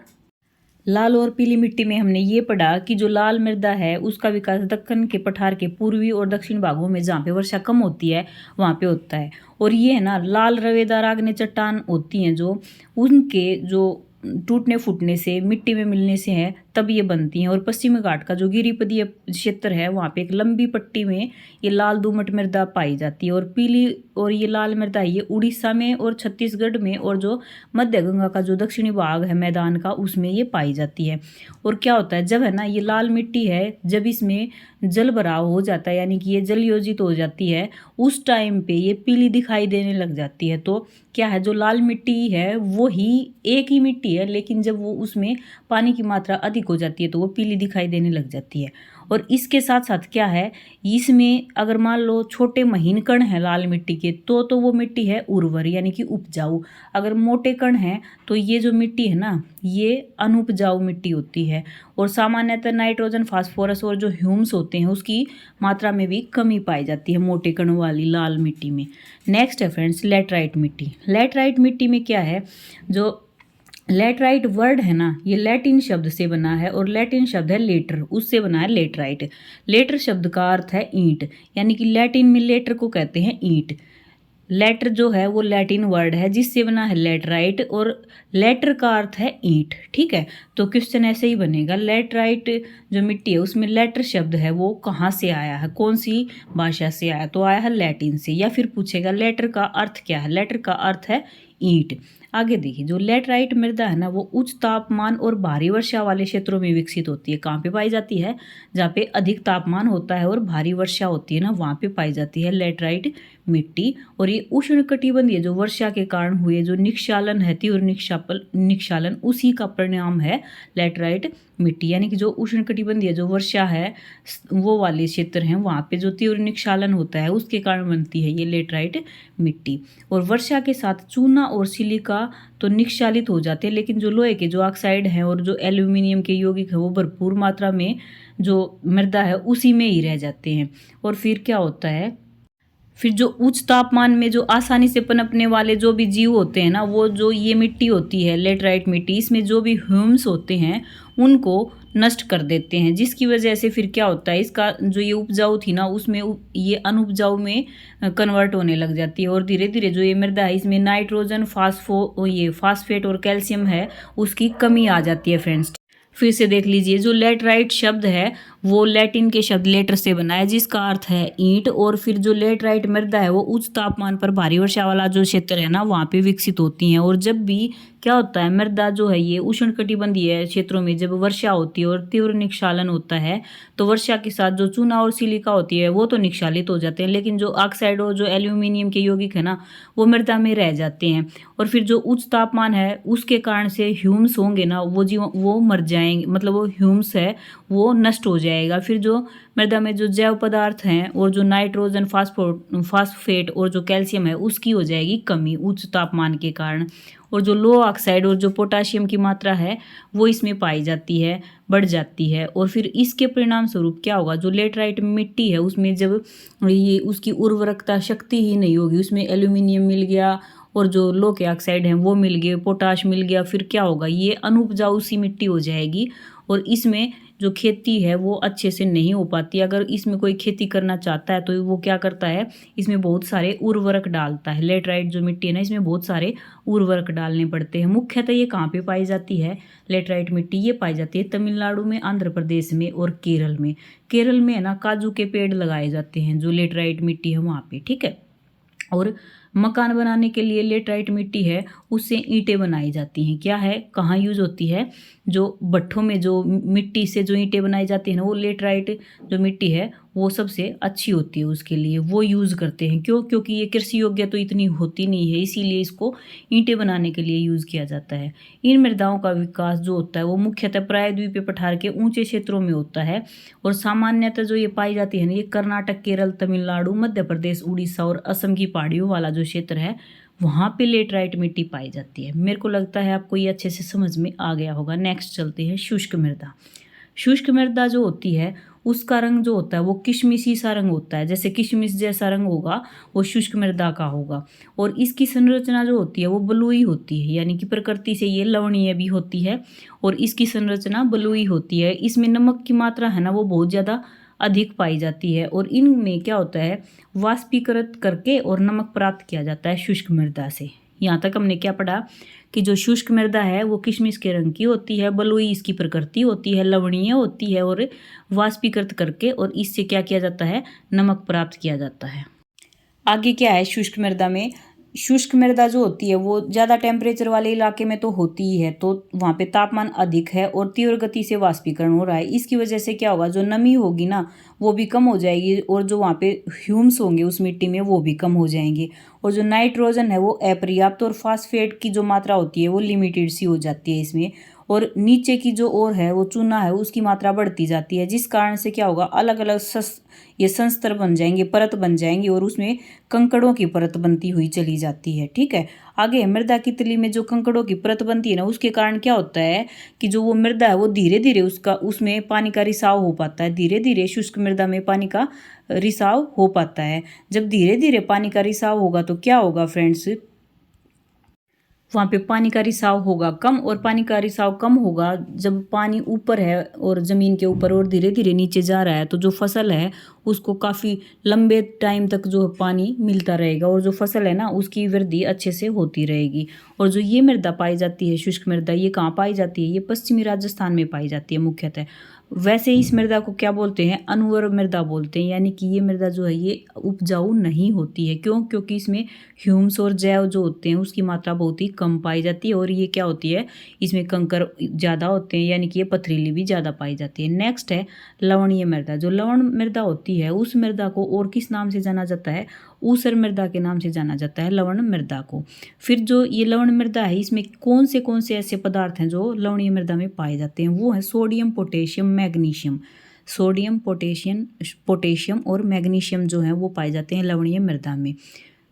लाल और पीली मिट्टी में हमने ये पढ़ा कि जो लाल मृदा है उसका विकास दक्कन के पठार के पूर्वी और दक्षिण भागों में जहाँ पे वर्षा कम होती है वहाँ पे होता है। और ये है ना लाल रवेदार आग्नेय चट्टान होती हैं जो उनके जो टूटने फूटने से मिट्टी में मिलने से है तब ये बनती हैं। और पश्चिमी घाट का जो गिरिपदीय क्षेत्र है वहाँ पे एक लंबी पट्टी में ये लाल दोमट मृदा पाई जाती है। और पीली और ये लाल मृदा ये उड़ीसा में और छत्तीसगढ़ में और जो मध्य गंगा का जो दक्षिणी भाग है मैदान का उसमें ये पाई जाती है। और क्या होता है जब है ना ये लाल मिट्टी है जब इसमें जल भराव हो जाता है यानी कि ये जल योजित हो जाती है उस टाइम पे ये पीली दिखाई देने लग जाती है। तो क्या है जो लाल मिट्टी है वो ही एक ही मिट्टी है लेकिन जब वो उसमें पानी की मात्रा अधिक हो जाती है तो वो पीली दिखाई देने लग जाती है। और इसके साथ साथ क्या है इसमें अगर मान लो छोटे महीन कण हैं लाल मिट्टी के तो वो मिट्टी है उर्वर यानी कि उपजाऊ। अगर मोटे कण हैं तो ये जो मिट्टी है ना ये अनुपजाऊ मिट्टी होती है। और सामान्यतः नाइट्रोजन, फास्फोरस और जो ह्यूम्स होते हैं उसकी मात्रा में भी कमी पाई जाती है मोटे कणों वाली लाल मिट्टी में। नेक्स्ट है फ्रेंड्स लैटराइट मिट्टी। लैटराइट मिट्टी में क्या है जो लैटराइट वर्ड है ना ये लैटिन शब्द से बना है और लैटिन शब्द है लेटर उससे बना है लेटराइट। लेटर शब्द का अर्थ है ईंट यानी कि लैटिन में लेटर को कहते हैं ईंट। लेटर जो है वो लैटिन वर्ड है जिससे बना है लेटराइट और लेटर का अर्थ है ईंट। ठीक है तो क्वेश्चन ऐसे ही बनेगा लेटराइट जो मिट्टी है उसमें लेटर शब्द है वो कहाँ से आया है कौन सी भाषा से आया तो आया है लैटिन से। या फिर पूछेगा लेटर का अर्थ क्या है लेटर का अर्थ है ईंट। आगे देखिए जो लैटराइट मृदा है ना वो उच्च तापमान और भारी वर्षा वाले क्षेत्रों में विकसित होती है। कहाँ पे पाई जाती है जहाँ पे अधिक तापमान होता है और भारी वर्षा होती है ना वहाँ पे पाई जाती है लैटराइट मिट्टी। और ये उष्णकटिबंधीय जो वर्षा के कारण हुए जो निक्षालन है तीव्र निक्षालन उसी का परिणाम है लैटराइट मिट्टी। यानी कि जो उष्णकटिबंधीय जो वर्षा है वो वाले क्षेत्र हैं वहाँ पे जो तीव्र निक्षालन होता है उसके कारण बनती है ये लैटराइट मिट्टी। और वर्षा के साथ चूना और सिलिका तो निक्षालित हो जाते हैं लेकिन जो लोहे के जो ऑक्साइड हैं और जो एल्यूमिनियम के यौगिक है वो भरपूर मात्रा में जो मृदा है उसी में ही रह जाते हैं। और फिर क्या होता है फिर जो उच्च तापमान में जो आसानी से पनपने वाले जो भी जीव होते हैं ना वो जो ये मिट्टी होती है लेटराइट मिट्टी इसमें जो भी ह्यूम्स होते हैं उनको नष्ट कर देते हैं जिसकी वजह से फिर क्या होता है इसका जो ये उपजाऊ थी ना उसमें ये अनुपजाऊ में कन्वर्ट होने लग जाती है। और धीरे धीरे जो ये मृदा है इसमें नाइट्रोजन फास्फेट और कैल्शियम है उसकी कमी आ जाती है फ्रेंड्स। फिर से देख लीजिए जो लेटराइट शब्द है वो लैटिन के शब्द लेटर से बना है जिसका अर्थ है ईंट। और फिर जो लेटराइट मृदा है वो उच्च तापमान पर भारी वर्षा वाला जो क्षेत्र है ना वहाँ पे विकसित होती हैं। और जब भी क्या होता है मृदा जो है ये उष्णकटिबंधीय क्षेत्रों में जब वर्षा होती है और तीव्र निक्षालन होता है तो वर्षा के साथ जो चूना और सिलिका होती है वो तो निक्षालित हो जाते हैं लेकिन जो ऑक्साइड और जो एल्यूमिनियम के यौगिक है ना वो मृदा में रह जाते हैं। और फिर जो उच्च तापमान है उसके कारण से ह्यूम्स होंगे ना वो मर जाएंगे मतलब वो ह्यूम्स है वो नष्ट हो जाएगा। फिर जो मृदा में जो जैव पदार्थ हैं और जो नाइट्रोजन फास्फेट और जो कैल्शियम है उसकी हो जाएगी कमी उच्च तापमान के कारण। और जो लो ऑक्साइड और जो पोटाशियम की मात्रा है वो इसमें पाई जाती है बढ़ जाती है। और फिर इसके परिणाम स्वरूप क्या होगा जो लेटराइट मिट्टी है उसमें जब ये उसकी उर्वरकता शक्ति ही नहीं होगी उसमें एल्यूमिनियम मिल गया और जो लो के ऑक्साइड हैं वो मिल गए पोटाश मिल गया फिर क्या होगा ये अनुपजाऊ सी मिट्टी हो जाएगी। और इसमें जो खेती है वो अच्छे से नहीं हो पाती। अगर इसमें कोई खेती करना चाहता है तो वो क्या करता है इसमें बहुत सारे उर्वरक डालता है। लेटराइट जो मिट्टी है ना इसमें बहुत सारे उर्वरक डालने पड़ते हैं। मुख्यतः ये कहाँ पे पाई जाती है लेटराइट मिट्टी ये पाई जाती है तमिलनाडु में आंध्र प्रदेश में और केरल में। केरल में है ना काजू के पेड़ लगाए जाते हैं जो लेटराइट मिट्टी है वहाँ पे। ठीक है और मकान बनाने के लिए लेटराइट मिट्टी है उससे ईंटें बनाई जाती हैं। क्या है कहाँ यूज होती है जो भट्ठों में जो मिट्टी से जो ईंटें बनाई जाती हैं ना वो लेटराइट जो मिट्टी है वो सबसे अच्छी होती है उसके लिए वो यूज़ करते हैं। क्योंकि ये कृषि योग्य तो इतनी होती नहीं है इसीलिए इसको ईंटें बनाने के लिए यूज़ किया जाता है। इन मृदाओं का विकास जो होता है वो मुख्यतः प्रायद्वीपीय पठार के ऊंचे क्षेत्रों में होता है। और सामान्यतः जो ये पाई जाती है ना ये कर्नाटक केरल तमिलनाडु मध्य प्रदेश उड़ीसा और असम की पहाड़ियों वाला जो क्षेत्र है वहाँ पे लेटराइट मिट्टी पाई जाती है। मेरे को लगता है आपको ये अच्छे से समझ में आ गया होगा। नेक्स्ट चलते हैं शुष्क मृदा। शुष्क मृदा जो होती है उसका रंग जो होता है वो किशमिशी सा रंग होता है, जैसे किशमिश जैसा रंग होगा वो शुष्क मृदा का होगा। और इसकी संरचना जो होती है वो बलुई होती है, यानी कि प्रकृति से ये लवणीय भी होती है और इसकी संरचना बलुई होती है। इसमें नमक की मात्रा है ना वो बहुत ज़्यादा अधिक पाई जाती है और इनमें क्या होता है, वाष्पीकृत करके और नमक प्राप्त किया जाता है शुष्क मृदा से। यहाँ तक हमने क्या पढ़ा कि जो शुष्क मृदा है वो किशमिश के रंग की होती है, बलुई इसकी प्रकृति होती है, लवणीय होती है और वाष्पीकृत करके और इससे क्या किया जाता है, नमक प्राप्त किया जाता है। आगे क्या है शुष्क मृदा में, शुष्क मृदा जो होती है वो ज़्यादा टेम्परेचर वाले इलाके में तो होती ही है, तो वहाँ पे तापमान अधिक है और तीव्र गति से वाष्पीकरण हो रहा है। इसकी वजह से क्या होगा, जो नमी होगी ना वो भी कम हो जाएगी और जो वहाँ पे ह्यूम्स होंगे उस मिट्टी में वो भी कम हो जाएंगे और जो नाइट्रोजन है वो अपर्याप्त और फास्फेट की जो मात्रा होती है वो लिमिटेड सी हो जाती है इसमें। और नीचे की जो ओर है वो चूना है उसकी मात्रा बढ़ती जाती है, जिस कारण से क्या होगा, अलग अलग ये संस्तर बन जाएंगे, परत बन जाएंगी और उसमें कंकड़ों की परत बनती हुई चली जाती है। ठीक है, आगे मृदा की तली में जो कंकड़ों की परत बनती है ना उसके कारण क्या होता है कि जो वो मृदा है वो धीरे धीरे उसमें पानी का रिसाव हो पाता है, धीरे धीरे शुष्क मृदा में पानी का रिसाव हो पाता है। जब धीरे धीरे पानी का रिसाव होगा तो क्या होगा फ्रेंड्स, वहाँ पे पानी का रिसाव होगा कम और पानी का रिसाव कम होगा जब पानी ऊपर है और ज़मीन के ऊपर और धीरे धीरे नीचे जा रहा है, तो जो फसल है उसको काफ़ी लंबे टाइम तक जो पानी मिलता रहेगा और जो फसल है ना उसकी वृद्धि अच्छे से होती रहेगी। और जो ये मृदा पाई जाती है शुष्क मृदा, ये कहाँ पाई जाती है, ये पश्चिमी राजस्थान में पाई जाती है मुख्यतः। वैसे इस मृदा को क्या बोलते हैं, अनुर्वर मृदा बोलते हैं, यानी कि ये मृदा जो है ये उपजाऊ नहीं होती है। क्यों, क्योंकि इसमें ह्यूम्स और जैव जो होते हैं उसकी मात्रा बहुत ही कम पाई जाती है और ये क्या होती है, इसमें कंकर ज़्यादा होते हैं, यानी कि ये पथरीली भी ज़्यादा पाई जाती है। नेक्स्ट है लवणीय मृदा। जो लवण मृदा होती है उस मृदा को और किस नाम से जाना जाता है, ऊसर मृदा के नाम से जाना जाता है लवण मृदा को। फिर जो ये लवण मृदा है इसमें कौन से ऐसे पदार्थ हैं जो लवणीय मृदा में पाए जाते हैं, वो है sodium, potassium, magnesium. Sodium, potassium और मैग्नीशियम जो है वो पाए जाते हैं लवणीय मृदा में।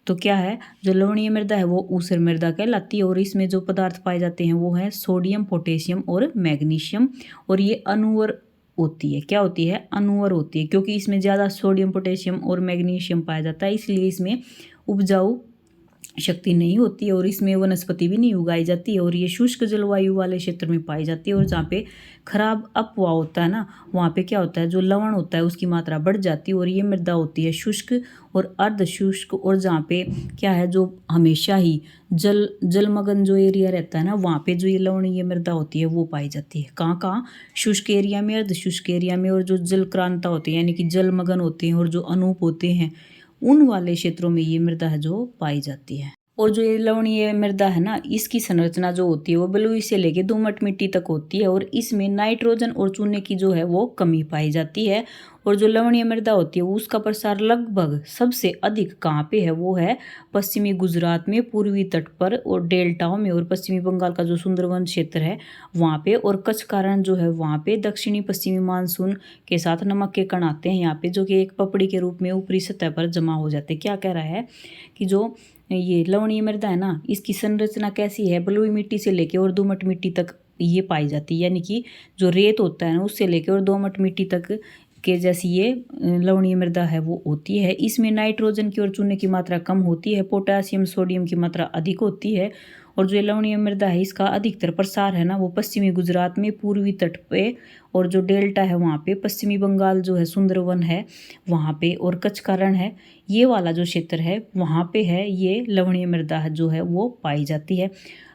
तो क्या है, जो लवणीय मृदा है वो ऊसर मृदा कहलाती है और इसमें जो पदार्थ पाए जाते हैं वो है सोडियम, पोटेशियम और मैग्नीशियम। और ये अनुवर होती है, क्या होती है, अनुवर होती है, क्योंकि इसमें ज़्यादा सोडियम, पोटेशियम और मैग्नीशियम पाया जाता है, इसलिए इसमें उपजाऊ शक्ति नहीं होती है और इसमें वनस्पति भी नहीं उगाई जाती है। और ये शुष्क जलवायु वाले क्षेत्र में पाई जाती है और जहाँ पे खराब अपवाह होता है ना वहाँ पे क्या होता है, जो लवण होता है उसकी मात्रा बढ़ जाती है और ये मृदा होती है शुष्क और अर्ध शुष्क। और जहाँ पे क्या है, जो हमेशा ही जलमग्न जो एरिया रहता है ना वहाँ पे जो ये लवणीय मृदा होती है वो पाई जाती है। कहाँ कहाँ, शुष्क एरिया में, अर्ध शुष्क एरिया में, और जो जलक्रांता होते हैं यानी कि जलमग्न होते हैं और जो अनूप होते हैं उन वाले क्षेत्रों में ये मृदा है जो पाई जाती है। और जो ये लवणीय मृदा है ना इसकी संरचना जो होती है वो बलुई से लेके दोमट मिट्टी तक होती है और इसमें नाइट्रोजन और चूने की जो है वो कमी पाई जाती है। और जो लवणीय मृदा होती है उसका प्रसार लगभग सबसे अधिक कहाँ पे है, वो है पश्चिमी गुजरात में, पूर्वी तट पर और डेल्टाओं में, और पश्चिमी बंगाल का जो सुंदरवन क्षेत्र है वहाँ पे, और कच्छ कारण जो है वहाँ पे दक्षिणी पश्चिमी मानसून के साथ नमक के कण आते हैं यहाँ पे, जो कि एक पपड़ी के रूप में ऊपरी सतह पर जमा हो जाते हैं। क्या कह रहा है कि जो ये लवणीय मृदा है ना इसकी संरचना कैसी है, बलुई मिट्टी से लेके और दोमट मिट्टी तक ये पाई जाती है, यानी कि जो रेत होता है ना उससे लेके और दोमट मिट्टी तक के जैसी ये लवणीय मृदा है वो होती है। इसमें नाइट्रोजन की और चूने की मात्रा कम होती है, पोटासियम, सोडियम की मात्रा अधिक होती है। और जो लवणीय मृदा है इसका अधिकतर प्रसार है ना वो पश्चिमी गुजरात में, पूर्वी तट पे, और जो डेल्टा है वहाँ पे, पश्चिमी बंगाल जो है सुंदरवन है वहाँ पे, और कच्छ कारण है ये वाला जो क्षेत्र है वहाँ पे है ये लवणीय मृदा जो है वो पाई जाती है।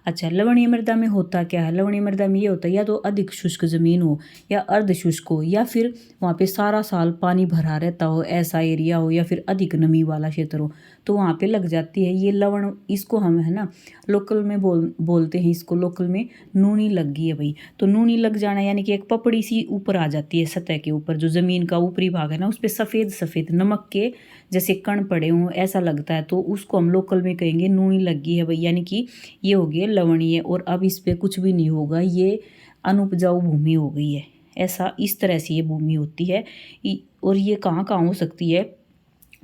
अच्छा, लवणीय मृदा में होता क्या है, लवणीय मृदा में ये होता है या तो अधिक शुष्क ज़मीन हो या अर्ध शुष्क हो या फिर वहाँ पे सारा साल पानी भरा रहता हो ऐसा एरिया हो या फिर अधिक नमी वाला क्षेत्र हो, तो वहाँ पे लग जाती है ये लवण। इसको हम है ना लोकल में बोलते हैं, इसको लोकल में नूनी लग गई है भाई। तो नूनी लग जाना यानी कि एक पपड़ी सी ऊपर आ जाती है सतह के ऊपर, जो ज़मीन का ऊपरी भाग है ना उस पर सफ़ेद सफ़ेद नमक के जैसे कण पड़े हों ऐसा लगता है, तो उसको हम लोकल में कहेंगे नूनी लग गई है भाई, यानी कि ये हो गई लवणीय और अब इस पर कुछ भी नहीं होगा, ये अनुपजाऊ भूमि हो गई है। ऐसा इस तरह से ये भूमि होती है। और ये कहाँ कहाँ हो सकती है,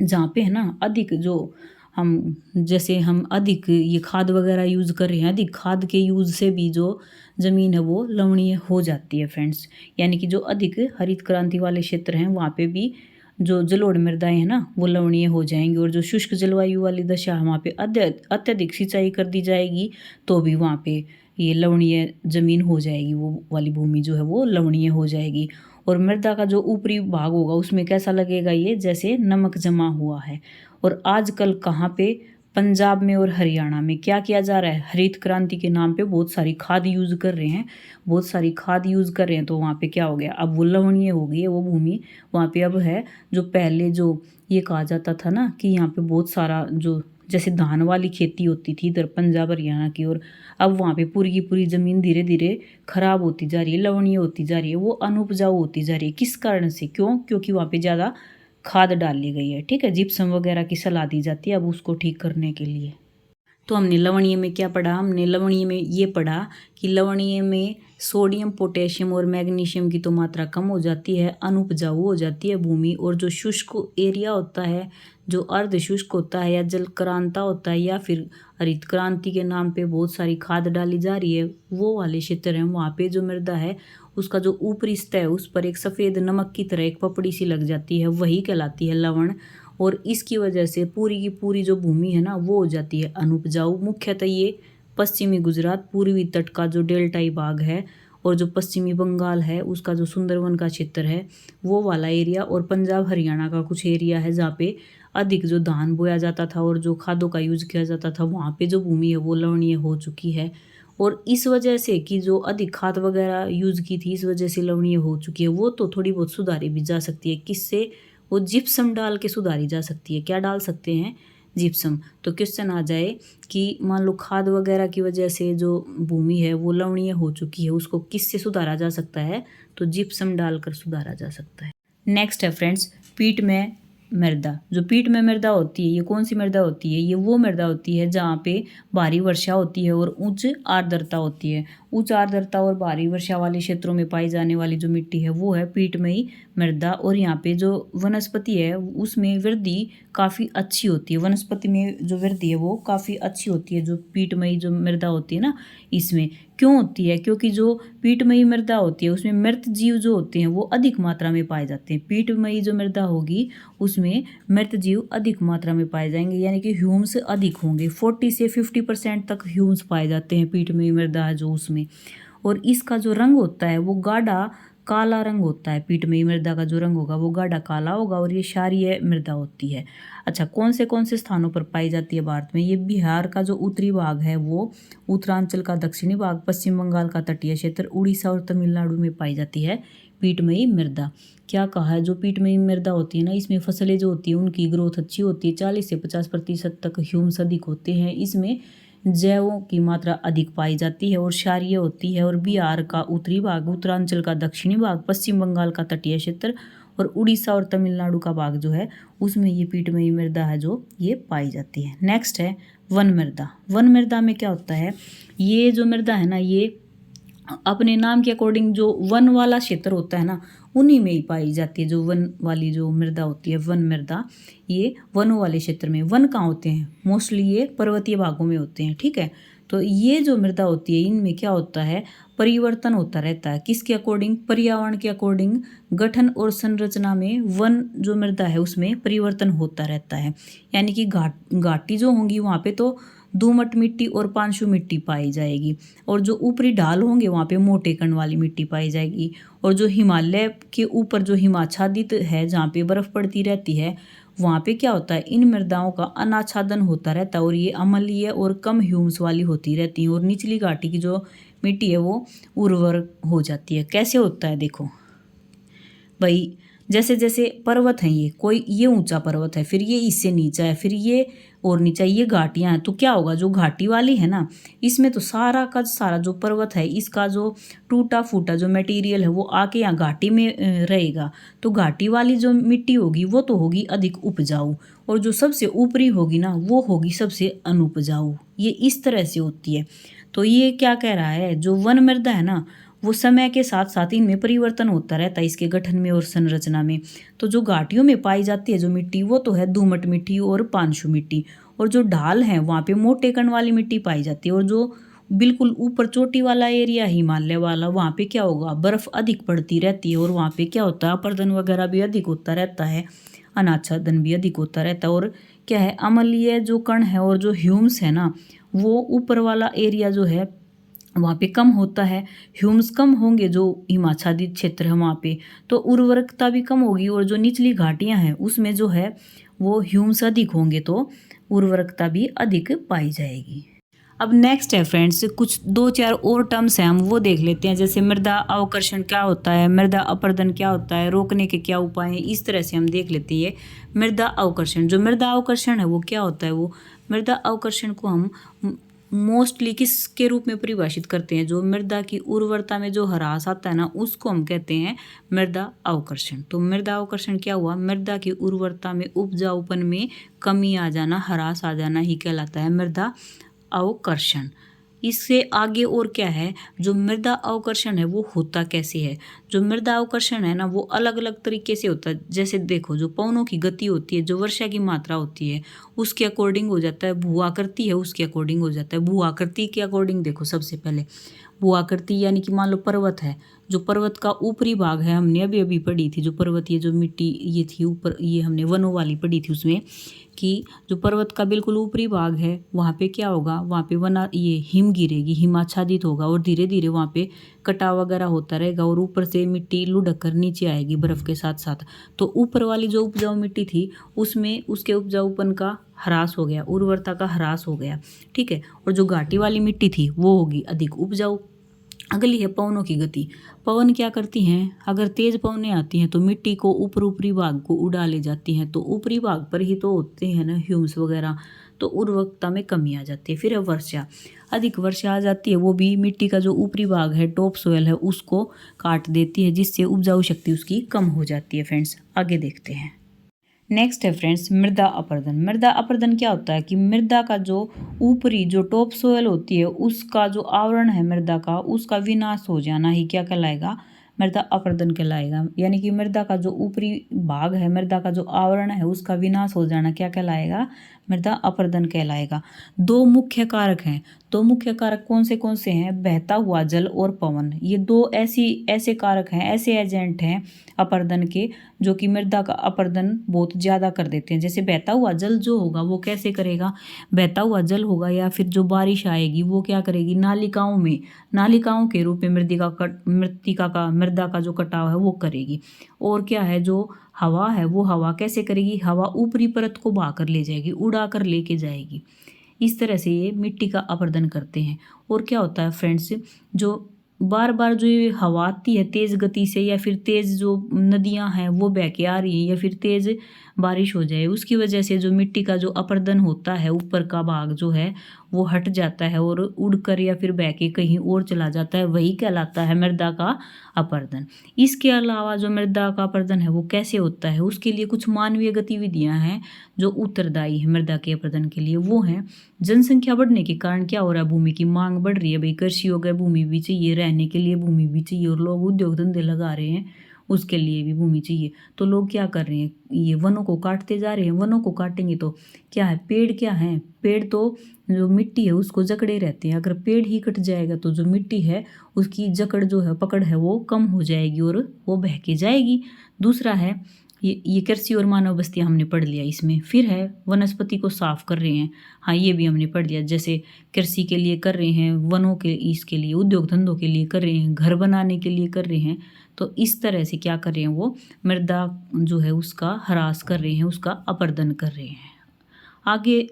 जहाँ पे है ना अधिक जो हम जैसे हम अधिक ये खाद वगैरह यूज़ कर रहे हैं, अधिक खाद के यूज़ से भी जो ज़मीन है वो लवणीय हो जाती है फ्रेंड्स। यानी कि जो अधिक हरित क्रांति वाले क्षेत्र हैं वहाँ पे भी जो जलोढ़ मृदाएँ हैं ना वो लवणीय हो जाएँगी, और जो शुष्क जलवायु वाली दशा है वहाँ पे अत्यधिक सिंचाई कर दी जाएगी तो भी वहाँ पे ये लवणीय ज़मीन हो जाएगी, वो वाली भूमि जो है वो लवणीय हो जाएगी। और मृदा का जो ऊपरी भाग होगा उसमें कैसा लगेगा, ये जैसे नमक जमा हुआ है। और आजकल कहाँ पे, पंजाब में और हरियाणा में क्या किया जा रहा है, हरित क्रांति के नाम पे बहुत सारी खाद यूज़ कर रहे हैं, बहुत सारी खाद यूज़ कर रहे हैं, तो वहाँ पे क्या हो गया, अब वो लवणीय हो गई है वो भूमि। वहाँ पे अब है जो पहले जो ये कहा जाता था ना कि यहाँ पे बहुत सारा जो जैसे धान वाली खेती होती थी इधर पंजाब हरियाणा की, और अब वहाँ पे पूरी की पूरी ज़मीन धीरे धीरे खराब होती जा रही है, लवणीय होती जा रही है, वो अनुपजाऊ होती जा रही है। किस कारण से, क्यों, क्योंकि वहाँ पे ज़्यादा खाद डाल ली गई है, ठीक है, जिप्सम वगैरह की सलाह दी जाती है अब उसको ठीक करने के लिए। तो हमने लवणीय में क्या पढ़ा, हमने लवणीय में ये पढ़ा कि लवणीय में सोडियम, पोटेशियम और मैग्नीशियम की तो मात्रा कम हो जाती है, अनुपजाऊ हो जाती है भूमि, और जो शुष्क एरिया होता है, जो अर्ध शुष्क होता है या जल क्रांता होता है या फिर हरित क्रांति के नाम पे बहुत सारी खाद डाली जा रही है, वो वाले क्षेत्र हैं वहाँ पे जो मृदा है उसका जो ऊपरी सतह है उस पर एक सफ़ेद नमक की तरह एक पपड़ी सी लग जाती है, वही कहलाती है लवण। और इसकी वजह से पूरी की पूरी जो भूमि है ना वो हो जाती है अनुपजाऊ। मुख्यतः ये पश्चिमी गुजरात, पूर्वी तट का जो डेल्टाई भाग है, और जो पश्चिमी बंगाल है उसका जो सुंदरवन का क्षेत्र है वो वाला एरिया, और पंजाब हरियाणा का कुछ एरिया है जहाँ पे अधिक जो धान बोया जाता था और जो खादों का यूज़ किया जाता था, वहाँ पे जो भूमि है वो लवणीय हो चुकी है। और इस वजह से कि जो अधिक खाद वगैरह यूज़ की थी इस वजह से लवणीय हो चुकी है, वो तो थोड़ी बहुत सुधारी भी जा सकती है। किससे, वो जिप्सम डाल के सुधारी जा सकती है। क्या डाल सकते हैं, जिप्सम। तो क्वेश्चन आ जाए कि मान लो खाद वगैरह की वजह से जो भूमि है वो लवणीय हो चुकी है, उसको किससे सुधारा जा सकता है, तो जिप्सम डालकर सुधारा जा सकता है। नेक्स्ट है फ्रेंड्स पीट में मृदा। जो पीट में मृदा होती है ये कौन सी मृदा होती है, ये वो मृदा होती है जहाँ पे भारी वर्षा होती है और उच्च आर्द्रता होती है। उच्च आर्द्रता और भारी वर्षा वाले क्षेत्रों में पाई जाने वाली जो मिट्टी है वो है पीठमयी मृदा। और यहाँ पे जो वनस्पति है उसमें वृद्धि काफ़ी अच्छी होती है, वनस्पति में जो वृद्धि है वो काफ़ी अच्छी होती है जो पीठमयी जो मृदा होती है ना इसमें। क्यों होती है, क्योंकि जो पीठमयी मृदा होती है उसमें मृत जीव जो होते हैं वो अधिक मात्रा में पाए जाते हैं। पीठमयी जो मृदा होगी उसमें मृत जीव अधिक मात्रा में पाए जाएंगे, यानी कि ह्यूम्स अधिक होंगे। 40 से 50% तक ह्यूम्स पाए जाते हैं पीठमयी मृदा है जो उसमें। और इसका जो रंग होता है वो गाढ़ा काला रंग होता है। पीठमयी मृदा का जो रंग होगा वो गाढ़ा काला होगा, और ये क्षारीय मृदा होती है। अच्छा, कौन से स्थानों पर पाई जाती है भारत में, ये बिहार का जो उत्तरी भाग है वो, उत्तरांचल का दक्षिणी भाग, पश्चिम बंगाल का तटीय क्षेत्र, उड़ीसा और तमिलनाडु में पाई जाती है पीठमयी मृदा। क्या कहा है, जो पीठमयी मृदा होती है ना इसमें फसलें जो होती है उनकी ग्रोथ अच्छी होती है, 40 से 50% तक ह्यूम्स अधिक होते हैं, इसमें जैवों की मात्रा अधिक पाई जाती है और क्षारीय होती है। और बिहार का उत्तरी भाग, उत्तरांचल का दक्षिणी भाग, पश्चिम बंगाल का तटीय क्षेत्र और उड़ीसा और तमिलनाडु का भाग जो है उसमें ये पीठमयी मृदा है जो ये पाई जाती है। नेक्स्ट है वन मृदा। वन मृदा में क्या होता है, ये जो मृदा है ना ये अपने नाम के अकॉर्डिंग जो वन वाला क्षेत्र होता है ना उन्हीं में ही पाई जाती है। जो वन वाली जो मृदा होती है वन मृदा, ये वनों वाले क्षेत्र में। वन कहाँ होते हैं, मोस्टली ये पर्वतीय भागों में होते हैं, ठीक है। तो ये जो मृदा होती है इनमें क्या होता है, परिवर्तन होता रहता है। किसके अकॉर्डिंग, पर्यावरण के अकॉर्डिंग गठन और संरचना में वन जो मृदा है उसमें परिवर्तन होता रहता है। यानी कि घाटी जो होंगी वहाँ पे तो दोमट मिट्टी और पांशु मिट्टी पाई जाएगी, और जो ऊपरी ढाल होंगे वहाँ पे मोटे कण वाली मिट्टी पाई जाएगी। और जो हिमालय के ऊपर जो हिमाच्छादित है जहाँ पे बर्फ पड़ती रहती है वहाँ पे क्या होता है, इन मृदाओं का अनाच्छादन होता रहता है और ये अम्लीय और कम ह्यूम्स वाली होती रहती हैं। और निचली घाटी की जो मिट्टी है वो उर्वर हो जाती है। कैसे होता है देखो भाई, जैसे जैसे पर्वत हैं, ये कोई ये ऊंचा पर्वत है, फिर ये इससे नीचा है, फिर ये और नीचा, ये घाटियां हैं, तो क्या होगा, जो घाटी वाली है ना इसमें तो सारा का सारा जो पर्वत है इसका जो टूटा फूटा जो मटेरियल है वो आके यहाँ घाटी में रहेगा। तो घाटी वाली जो मिट्टी होगी वो तो होगी अधिक उपजाऊ, और जो सबसे ऊपरी होगी ना वो होगी सबसे अनुपजाऊ। ये इस तरह से होती है। तो ये क्या कह रहा है, जो वन मृदा है ना वो समय के साथ साथ इनमें परिवर्तन होता रहता है इसके गठन में और संरचना में। तो जो घाटियों में पाई जाती है जो मिट्टी वो तो है दोमट मिट्टी और पांशु मिट्टी, और जो ढाल हैं वहाँ पे मोटे कण वाली मिट्टी पाई जाती है। और जो बिल्कुल ऊपर चोटी वाला एरिया हिमालय वाला, वहाँ पे क्या होगा, बर्फ़ अधिक पड़ती रहती है और वहाँ पे क्या होता है, अपरदन वगैरह भी अधिक होता रहता है, अनाच्छादन भी अधिक होता रहता है। और क्या है, अम्लीय जो कण है और जो ह्यूम्स है ना, वो ऊपर वाला एरिया जो है वहाँ पे कम होता है। ह्यूम्स कम होंगे जो हिमाच्छादित क्षेत्र है वहाँ पे, तो उर्वरकता भी कम होगी। और जो निचली घाटियाँ हैं उसमें जो है वो ह्यूम्स अधिक होंगे, तो उर्वरकता भी अधिक पाई जाएगी। अब नेक्स्ट है फ्रेंड्स, कुछ 2-4 और टर्म्स हैं, हम वो देख लेते हैं। जैसे मृदा अवकर्षण क्या होता है, मृदा अपरदन क्या होता है, रोकने के क्या उपाय हैं, इस तरह से हम देख लेते हैं। मृदा अवकर्षण, जो मृदा अवकर्षण है वो क्या होता है, वो मृदा अवकर्षण को हम मोस्टली किसके रूप में परिभाषित करते हैं, जो मृदा की उर्वरता में जो ह्रास आता है ना, उसको हम कहते हैं मृदा अवकर्षण। तो मृदा अवकर्षण क्या हुआ, मृदा की उर्वरता में, उपजाऊपन में कमी आ जाना, ह्रास आ जाना ही कहलाता है मृदा अवकर्षण। इससे आगे और क्या है, जो मृदा अवकर्षण है वो होता कैसे है। जो मृदा अवकर्षण है ना, वो अलग अलग तरीके से होता है। जैसे देखो, जो पवनों की गति होती है, जो वर्षा की मात्रा होती है, उसके अकॉर्डिंग हो जाता है। भू आकृति है उसके अकॉर्डिंग हो जाता है। भू आकृति के अकॉर्डिंग देखो, सबसे पहले भू आकृति यानी कि मान लो पर्वत है, जो पर्वत का ऊपरी भाग है, हमने अभी अभी पढ़ी थी, जो पर्वत, ये जो मिट्टी ये थी ऊपर, ये हमने वनों वाली पढ़ी थी उसमें, कि जो पर्वत का बिल्कुल ऊपरी भाग है वहाँ पे क्या होगा, वहाँ पे ये हिम गिरेगी, हिमाच्छादित होगा और धीरे धीरे वहाँ पे कटाव वगैरह होता रहेगा और ऊपर से मिट्टी लुढ़क कर नीचे आएगी बर्फ़ के साथ साथ। तो ऊपर वाली जो उपजाऊ मिट्टी थी उसमें उसके उपजाऊपन का ह्रास हो गया, उर्वरता का ह्रास हो गया, ठीक है। और जो घाटी वाली मिट्टी थी वो होगी अधिक उपजाऊ। अगली है पवनों की गति। पवन क्या करती हैं, अगर तेज पवनें आती हैं तो मिट्टी को ऊपरी भाग को उड़ा ले जाती हैं। तो ऊपरी भाग पर ही तो होते हैं ना ह्यूम्स वगैरह, तो उर्वरकता में कमी आ जाती है। फिर है वर्षा, अधिक वर्षा आ जाती है, वो भी मिट्टी का जो ऊपरी भाग है, टॉप सोयल है, उसको काट देती है, जिससे उपजाऊ शक्ति उसकी कम हो जाती है। फ्रेंड्स आगे देखते हैं। नेक्स्ट है फ्रेंड्स मृदा अपरदन। मृदा अपरदन क्या होता है कि मृदा का जो ऊपरी जो टॉप सोयल होती है उसका जो आवरण है मृदा का, उसका विनाश हो जाना ही क्या कहलाएगा, मृदा अपरदन कहलाएगा। यानी कि मृदा का जो ऊपरी भाग है, मृदा का जो आवरण है, उसका विनाश हो जाना क्या कहलाएगा, मृदा अपरदन कहलाएगा। दो मुख्य कारक हैं। दो मुख्य कारक कौन से हैं, बहता हुआ जल और पवन। ये दो ऐसे कारक हैं, ऐसे एजेंट हैं अपरदन के, जो कि मृदा का अपरदन बहुत ज़्यादा कर देते हैं। जैसे बहता हुआ जल जो होगा वो कैसे करेगा, बहता हुआ जल होगा या फिर जो बारिश आएगी वो क्या करेगी, नालिकाओं के रूप में मृदा का जो कटाव है वो करेगी। और क्या है, जो हवा है वो हवा कैसे करेगी, हवा ऊपरी परत को बहा कर ले जाएगी, उड़ा कर लेके जाएगी। इस तरह से ये मिट्टी का अपरदन करते हैं। और क्या होता है फ्रेंड्स, जो बार बार जो ये हवा आती है तेज़ गति से, या फिर तेज़ जो नदियां हैं वो बह के आ रही हैं, या फिर तेज़ बारिश हो जाए, उसकी वजह से जो मिट्टी का जो अपरदन होता है, ऊपर का भाग जो है वो हट जाता है और उड़कर या फिर बह के कहीं और चला जाता है, वही कहलाता है मृदा का अपरदन। इसके अलावा जो मृदा का अपरदन है वो कैसे होता है, उसके लिए कुछ मानवीय गतिविधियां हैं जो उत्तरदायी है मृदा के अपरदन के लिए। वो हैं, जनसंख्या बढ़ने के कारण क्या हो रहा है, भूमि की मांग बढ़ रही है, भाई कृषि हो गया, भूमि भी चाहिए, रहने के लिए भूमि भी चाहिए, और लोग उद्योग धंधे लगा रहे हैं उसके लिए भी भूमि चाहिए। तो लोग क्या कर रहे हैं, ये वनों को काटते जा रहे हैं। वनों को काटेंगे तो क्या है, पेड़ क्या है, पेड़ तो जो मिट्टी है उसको जकड़े रहते हैं। अगर पेड़ ही कट जाएगा तो जो मिट्टी है उसकी जकड़ जो है, पकड़ है, वो कम हो जाएगी और वो बह के जाएगी। दूसरा है, ये कृषि और मानव बस्तियाँ हमने पढ़ लिया इसमें। फिर है वनस्पति को साफ कर रहे हैं, हाँ ये भी हमने पढ़ लिया। जैसे कृषि के लिए कर रहे हैं, वनों के इसके लिए, उद्योग धंधों के लिए कर रहे हैं, घर बनाने के लिए कर रहे हैं। तो इस तरह से क्या कर रहे हैं, वो मृदा जो है उसका ह्रास कर रहे हैं, उसका अपरदन कर रहे हैं। आगे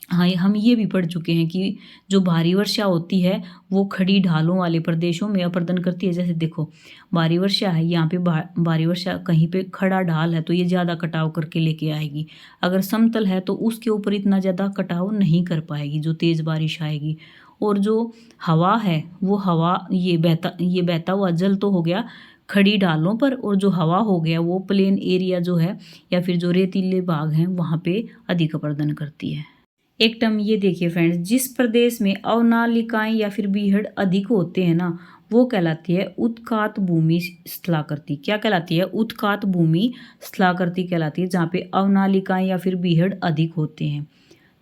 हाँ, हम ये भी पढ़ चुके हैं कि जो भारी वर्षा होती है वो खड़ी ढालों वाले प्रदेशों में अपरदन करती है। जैसे देखो, भारी वर्षा है, यहाँ पे भारी वर्षा, कहीं पे खड़ा ढाल है तो ये ज़्यादा कटाव करके लेके आएगी। अगर समतल है तो उसके ऊपर इतना ज़्यादा कटाव नहीं कर पाएगी जो तेज़ बारिश आएगी। और जो हवा है वो हवा, ये बहता हुआ जल तो हो गया खड़ी ढालों पर, और जो हवा हो गया वो प्लेन एरिया जो है या फिर जो रेतीले भाग हैं वहाँ पे अधिक अपरदन करती है। एक टर्म ये देखिए फ्रेंड्स, जिस प्रदेश में अवनालिकाएं या फिर बीहड़ अधिक होते हैं ना, वो कहलाती है उत्कात भूमि स्थलाकृति। क्या कहलाती है, उत्कात भूमि स्थलाकृति कहलाती है, जहाँ पे अवनालिकाएं या फिर बीहड़ अधिक होते हैं।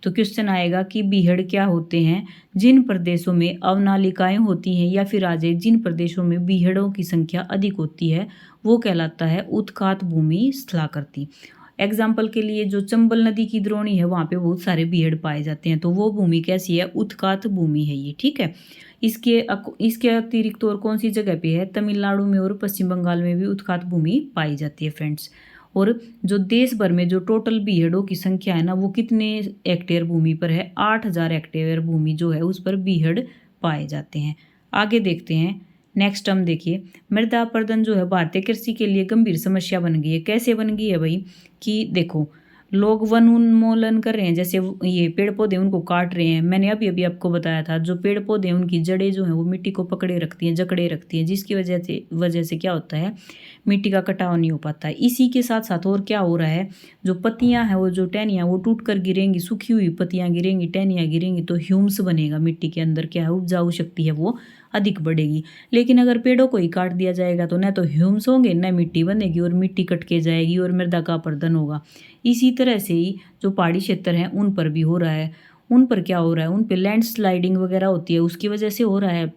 तो क्वेश्चन आएगा कि बीहड़ क्या होते हैं। जिन प्रदेशों में अवनालिकाएं होती हैं या फिर आज जिन प्रदेशों में बीहड़ों की संख्या अधिक होती है वो कहलाता है उत्खात भूमि स्थलाकृति। एग्जाम्पल के लिए जो चंबल नदी की द्रोणी है वहाँ पे बहुत सारे बीहड़ पाए जाते हैं, तो वो भूमि कैसी है, उत्खात भूमि है ये, ठीक है। इसके अतिरिक्त और कौन सी जगह पे है, तमिलनाडु में और पश्चिम बंगाल में भी उत्खात भूमि पाई जाती है फ्रेंड्स। और जो देश भर में जो टोटल बीहड़ों की संख्या है ना वो कितने हेक्टेयर भूमि पर है, 8,000 हेक्टेयर भूमि जो है उस पर बीहड़ पाए जाते हैं। आगे देखते हैं नेक्स्ट हम देखिए, मृदा अपरदन जो है भारतीय कृषि के लिए गंभीर समस्या बन गई है। कैसे बन गई है भाई, कि देखो लोग वन उन्मूलन कर रहे हैं, जैसे ये पेड़ पौधे उनको काट रहे हैं। मैंने अभी अभी आपको बताया था जो पेड़ पौधे हैं उनकी जड़ें जो हैं वो मिट्टी को पकड़े रखती हैं, जकड़े रखती हैं, जिसकी वजह से क्या होता है, मिट्टी का कटाव नहीं हो पाता है। इसी के साथ साथ और क्या हो रहा है, जो पत्तियां हैं वो जो टहनियाँ वो टूट कर गिरेंगी, सूखी हुई पत्तियां गिरेंगी, टहनियाँ गिरेंगी तो ह्यूम्स बनेगा मिट्टी के अंदर, क्या है उपजाऊ शक्ति है वो अधिक बढ़ेगी। लेकिन अगर पेड़ों को ही काट दिया जाएगा तो न तो ह्यूम्स होंगे न मिट्टी बनेगी और मिट्टी कट के जाएगी और मृदा का अपरदन होगा। इसी तरह से ही जो पहाड़ी क्षेत्र हैं उन पर भी हो रहा है। उन पर क्या हो रहा है, उन पर लैंड स्लाइडिंग वगैरह होती है, उसकी वजह से हो रहा है।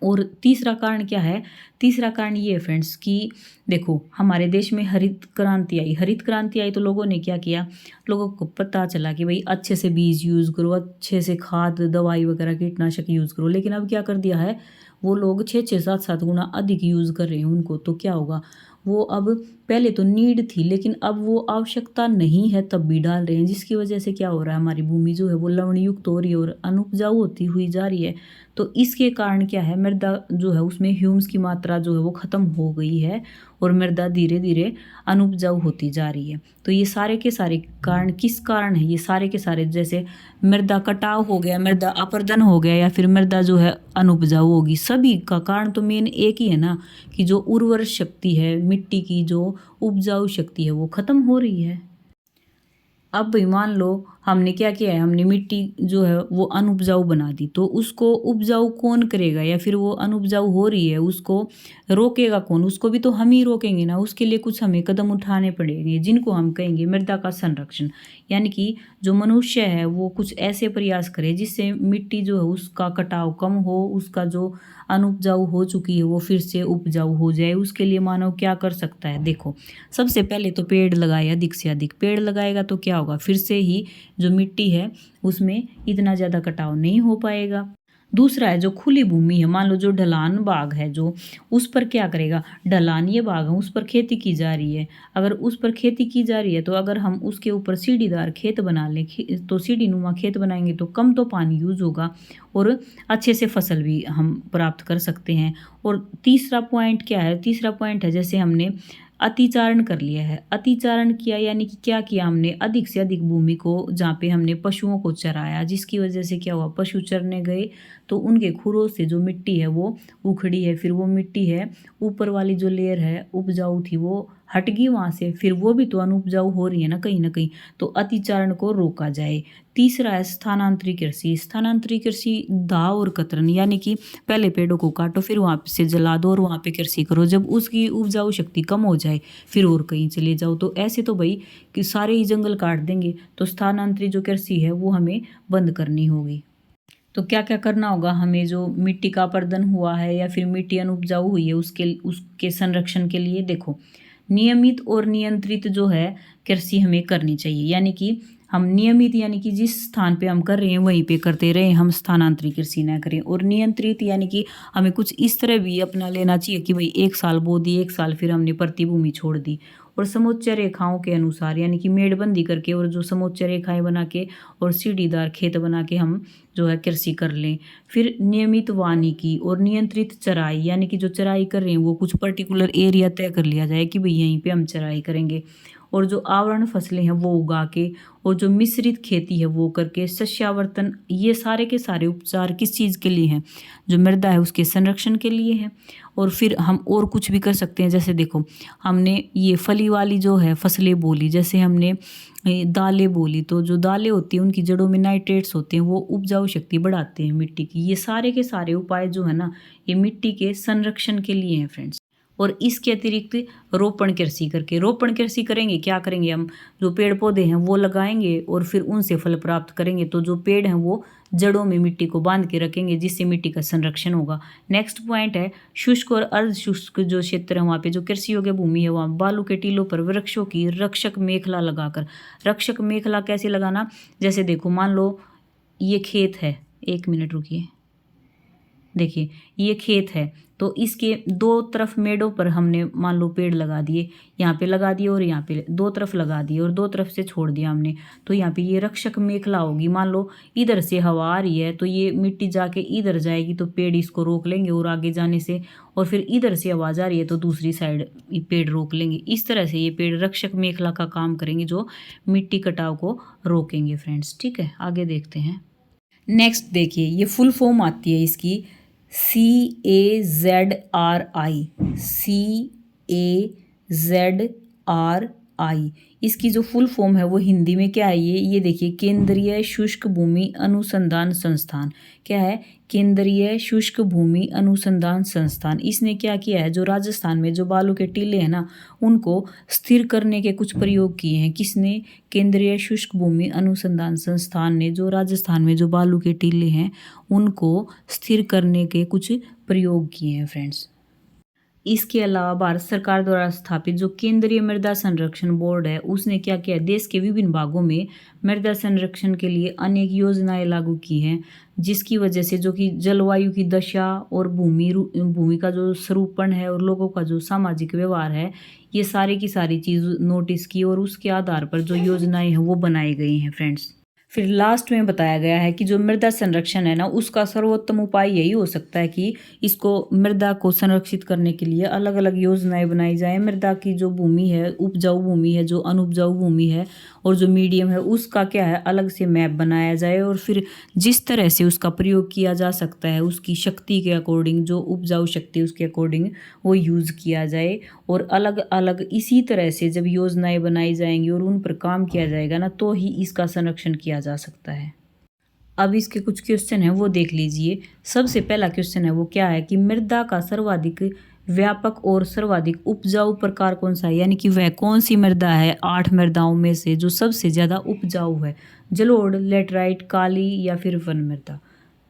और तीसरा कारण क्या है, तीसरा कारण ये है फ्रेंड्स कि देखो हमारे देश में हरित क्रांति आई। हरित क्रांति आई तो लोगों ने क्या किया, लोगों को पता चला कि भाई अच्छे से बीज यूज़ करो, अच्छे से खाद दवाई वगैरह कीटनाशक यूज़ करो। लेकिन अब क्या कर दिया है, वो लोग 6-6 7-7 गुना अधिक यूज़ कर रहे हैं उनको। तो क्या होगा, वो अब पहले तो नीड थी लेकिन अब वो आवश्यकता नहीं है तब भी डाल रहे हैं, जिसकी वजह से क्या हो रहा है, हमारी भूमि जो है वो लवणयुक्त हो रही है और अनुपजाऊ होती हुई जा रही है। तो इसके कारण क्या है, मृदा जो है उसमें ह्यूम्स की मात्रा जो है वो ख़त्म हो गई है और मृदा धीरे धीरे अनुपजाऊ होती जा रही है। तो ये सारे के सारे कारण किस कारण है, ये सारे के सारे जैसे मृदा कटाव हो गया, मृदा अपरदन हो गया या फिर मृदा जो है अनुपजाऊ होगी, सभी का कारण तो मेन एक ही है ना, कि जो उर्वर शक्ति है मिट्टी की, जो उपजाऊ शक्ति है वो ख़त्म हो रही है। अब भाई मान लो हमने क्या किया है, हमने मिट्टी जो है वो अनुपजाऊ बना दी, तो उसको उपजाऊ कौन करेगा, या फिर वो अनुपजाऊ हो रही है उसको रोकेगा कौन, उसको भी तो हम ही रोकेंगे ना। उसके लिए कुछ हमें कदम उठाने पड़ेंगे जिनको हम कहेंगे मृदा का संरक्षण। यानी कि जो मनुष्य है वो कुछ ऐसे प्रयास करे जिससे मिट्टी जो है उसका कटाव कम हो, उसका जो अनुपजाऊ हो चुकी है वो फिर से उपजाऊ हो जाए। उसके लिए मानव क्या कर सकता है, देखो सबसे पहले तो पेड़ लगाए, अधिक से अधिक पेड़ लगाएगा तो क्या होगा, फिर से ही जो मिट्टी है उसमें इतना ज़्यादा कटाव नहीं हो पाएगा। दूसरा है जो खुली भूमि है, मान लो जो ढलान बाग है जो, उस पर क्या करेगा, ढलान ये बाग है उस पर खेती की जा रही है। अगर उस पर खेती की जा रही है तो अगर हम उसके ऊपर सीढ़ीदार खेत बना लें, तो सीढ़ी नुमा खेत बनाएंगे तो कम तो पानी यूज होगा और अच्छे से फसल भी हम प्राप्त कर सकते हैं। और तीसरा पॉइंट क्या है, तीसरा पॉइंट है जैसे हमने अतिचारण कर लिया है। अतिचारण किया यानी कि क्या किया, हमने अधिक से अधिक भूमि को जहाँ पे हमने पशुओं को चराया, जिसकी वजह से क्या हुआ, पशु चरने गए तो उनके खुरों से जो मिट्टी है वो उखड़ी है, फिर वो मिट्टी है ऊपर वाली जो लेयर है उपजाऊ थी वो हट गई वहाँ से, फिर वो भी तो अनुपजाऊ हो रही है ना कहीं ना कहीं। तो अतिचारण को रोका जाए। तीसरा है स्थानांतरी कृषि। स्थानांतरी कृषि दाव और कतरन, यानी कि पहले पेड़ों को काटो फिर वहाँ से जला दो और वहाँ पे कृषि करो, जब उसकी उपजाऊ शक्ति कम हो जाए फिर और कहीं चले जाओ। तो ऐसे तो भाई कि सारे ही जंगल काट देंगे, तो स्थानांतरी जो कृषि है वो हमें बंद करनी होगी। तो क्या क्या करना होगा हमें, जो मिट्टी का अपरदन हुआ है या फिर मिट्टी अनुपजाऊ हुई है उसके संरक्षण के लिए देखो नियमित और नियंत्रित जो है कृषि हमें करनी चाहिए। यानी कि हम नियमित यानी कि जिस स्थान पे हम कर रहे हैं वहीं पे करते रहें, हम स्थानांतरित कृषि ना करें। और नियंत्रित यानी कि हमें कुछ इस तरह भी अपना लेना चाहिए कि भाई 1 साल बो दी, 1 साल फिर हमने प्रतिभूमि छोड़ दी। और समोच्च रेखाओं के अनुसार यानी कि मेड़बंदी करके और जो समोच्च रेखाएं बना के और सीढ़ीदार खेत बना के हम जो है कृषि कर लें। फिर नियमित वानिकी और नियंत्रित चराई, यानी कि जो चराई कर रहे हैं वो कुछ पर्टिकुलर एरिया तय कर लिया जाए कि भाई यहीं पे हम चराई करेंगे। और जो आवरण फसलें हैं वो उगा के और जो मिश्रित खेती है वो करके शस्यावर्तन, ये सारे के सारे उपचार किस चीज़ के लिए हैं, जो मृदा है उसके संरक्षण के लिए है। और फिर हम और कुछ भी कर सकते हैं, जैसे देखो हमने ये फली वाली जो है फसलें बोली, जैसे हमने दालें बोली, तो जो दालें होती हैं उनकी जड़ों में नाइट्रेट्स होते हैं वो उपजाऊ शक्ति बढ़ाते हैं मिट्टी की। ये सारे के सारे उपाय जो है ना ये मिट्टी के संरक्षण के लिए हैं फ्रेंड्स। और इसके अतिरिक्त रोपण कृषि करके, रोपण कृषि करेंगे, क्या करेंगे हम, जो पेड़ पौधे हैं वो लगाएंगे और फिर उनसे फल प्राप्त करेंगे। तो जो पेड़ हैं वो जड़ों में मिट्टी को बांध के रखेंगे, जिससे मिट्टी का संरक्षण होगा। नेक्स्ट पॉइंट है शुष्क और अर्ध शुष्क जो क्षेत्र है वहाँ पे जो कृषि योग्य भूमि है वहाँ बालू के टीलों पर वृक्षों की रक्षक मेखला लगाकर, रक्षक मेखला कैसे लगाना, जैसे देखो मान लो ये खेत है, 1 मिनट रुकिए, देखिए ये खेत है, तो इसके दो तरफ मेड़ों पर हमने मान लो पेड़ लगा दिए, यहाँ पे लगा दिए और यहाँ पे दो तरफ लगा दिए और दो तरफ से छोड़ दिया हमने, तो यहाँ पे ये रक्षक मेखला होगी। मान लो इधर से हवा आ रही है तो ये मिट्टी जाके इधर जाएगी तो पेड़ इसको रोक लेंगे और आगे जाने से, और फिर इधर से आवाज़ आ रही है तो दूसरी साइड पेड़ रोक लेंगे। इस तरह से ये पेड़ रक्षक मेखला का काम करेंगे जो मिट्टी कटाव को रोकेंगे फ्रेंड्स। ठीक है, आगे देखते हैं। नेक्स्ट देखिए ये फुल फॉर्म आती है इसकी CAZRI। इसकी जो फुल फॉर्म है वो हिंदी में क्या है, ये देखिए केंद्रीय शुष्क भूमि अनुसंधान संस्थान। क्या है, केंद्रीय शुष्क भूमि अनुसंधान संस्थान। इसने क्या किया है, जो राजस्थान में जो बालू के टीले हैं ना उनको स्थिर करने के कुछ प्रयोग किए हैं। किसने, केंद्रीय शुष्क भूमि अनुसंधान संस्थान ने जो राजस्थान में जो बालू के टीले हैं उनको स्थिर करने के कुछ प्रयोग किए हैं फ्रेंड्स। इसके अलावा भारत सरकार द्वारा स्थापित जो केंद्रीय मृदा संरक्षण बोर्ड है उसने क्या किया, देश के विभिन्न भागों में मृदा संरक्षण के लिए अनेक योजनाएं लागू की हैं, जिसकी वजह से जो कि जलवायु की दशा और भूमि का जो स्वरूपण है और लोगों का जो सामाजिक व्यवहार है, ये सारी की सारी चीज़ नोटिस की और उसके आधार पर जो योजनाएं हैं वो बनाई गई हैं फ्रेंड्स। फिर लास्ट में बताया गया है कि जो मृदा संरक्षण है ना उसका सर्वोत्तम उपाय यही हो सकता है कि इसको मृदा को संरक्षित करने के लिए अलग अलग योजनाएं बनाई जाए। मृदा की जो भूमि है, उपजाऊ भूमि है, जो अनुपजाऊ भूमि है और जो मीडियम है उसका क्या है अलग से मैप बनाया जाए और फिर जिस तरह से उसका प्रयोग किया जा सकता है उसकी शक्ति के अकॉर्डिंग, जो उपजाऊ शक्ति उसके अकॉर्डिंग वो यूज़ किया जाए। और अलग अलग इसी तरह से जब योजनाएं बनाई जाएंगी और उन पर काम किया जाएगा ना तो ही इसका संरक्षण किया जा सकता है। अब इसके कुछ क्वेश्चन हैं वो देख लीजिए। सबसे पहला क्वेश्चन है वो क्या है कि मृदा का सर्वाधिक व्यापक और सर्वाधिक उपजाऊ प्रकार कौन सा है, यानी कि वह कौन सी मृदा है 8 मृदाओं में से जो सबसे ज़्यादा उपजाऊ है। जलोढ़, लेटराइट, काली या फिर वन मृदा।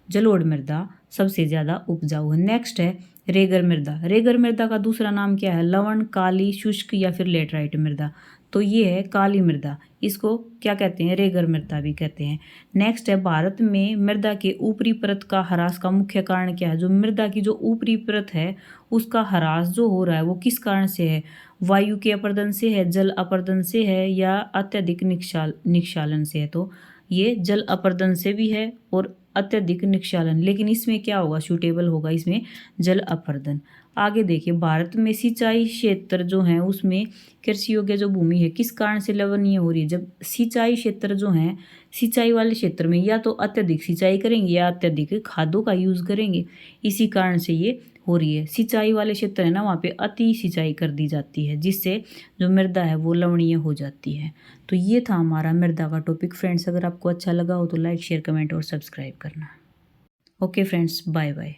जलोढ़ मृदा सबसे ज़्यादा उपजाऊ है। नेक्स्ट है रेगर मृदा। रेगर मृदा का दूसरा नाम क्या है, लवण, काली, शुष्क या फिर लेटराइट मृदा। तो ये है काली मृदा, इसको क्या कहते हैं, रेगर मृदा भी कहते हैं। नेक्स्ट है भारत में मृदा के ऊपरी परत का ह्रास का मुख्य कारण क्या है। जो मृदा की जो ऊपरी परत है उसका ह्रास जो हो रहा है वो किस कारण से है, वायु के अपरदन से है, जल अपरदन से है या अत्यधिक निक्षालन से है। तो ये जल अपरदन से भी है और अत्यधिक निक्षालन, लेकिन इसमें क्या होगा, सूटेबल होगा इसमें जल अपरदन। आगे देखिए भारत में सिंचाई क्षेत्र जो है उसमें कृषि योग्य जो भूमि है किस कारण से लवणीय हो रही है। जब सिंचाई क्षेत्र जो है, सिंचाई वाले क्षेत्र में या तो अत्यधिक सिंचाई करेंगे या अत्यधिक खादों का यूज़ करेंगे, इसी कारण से ये हो रही है। सिंचाई वाले क्षेत्र है ना वहाँ पे अति सिंचाई कर दी जाती है जिससे जो मृदा है वो लवणीय हो जाती है। तो ये था हमारा मृदा का टॉपिक फ्रेंड्स। अगर आपको अच्छा लगा हो तो लाइक, शेयर, कमेंट और सब्सक्राइब करना। Okay friends, bye bye.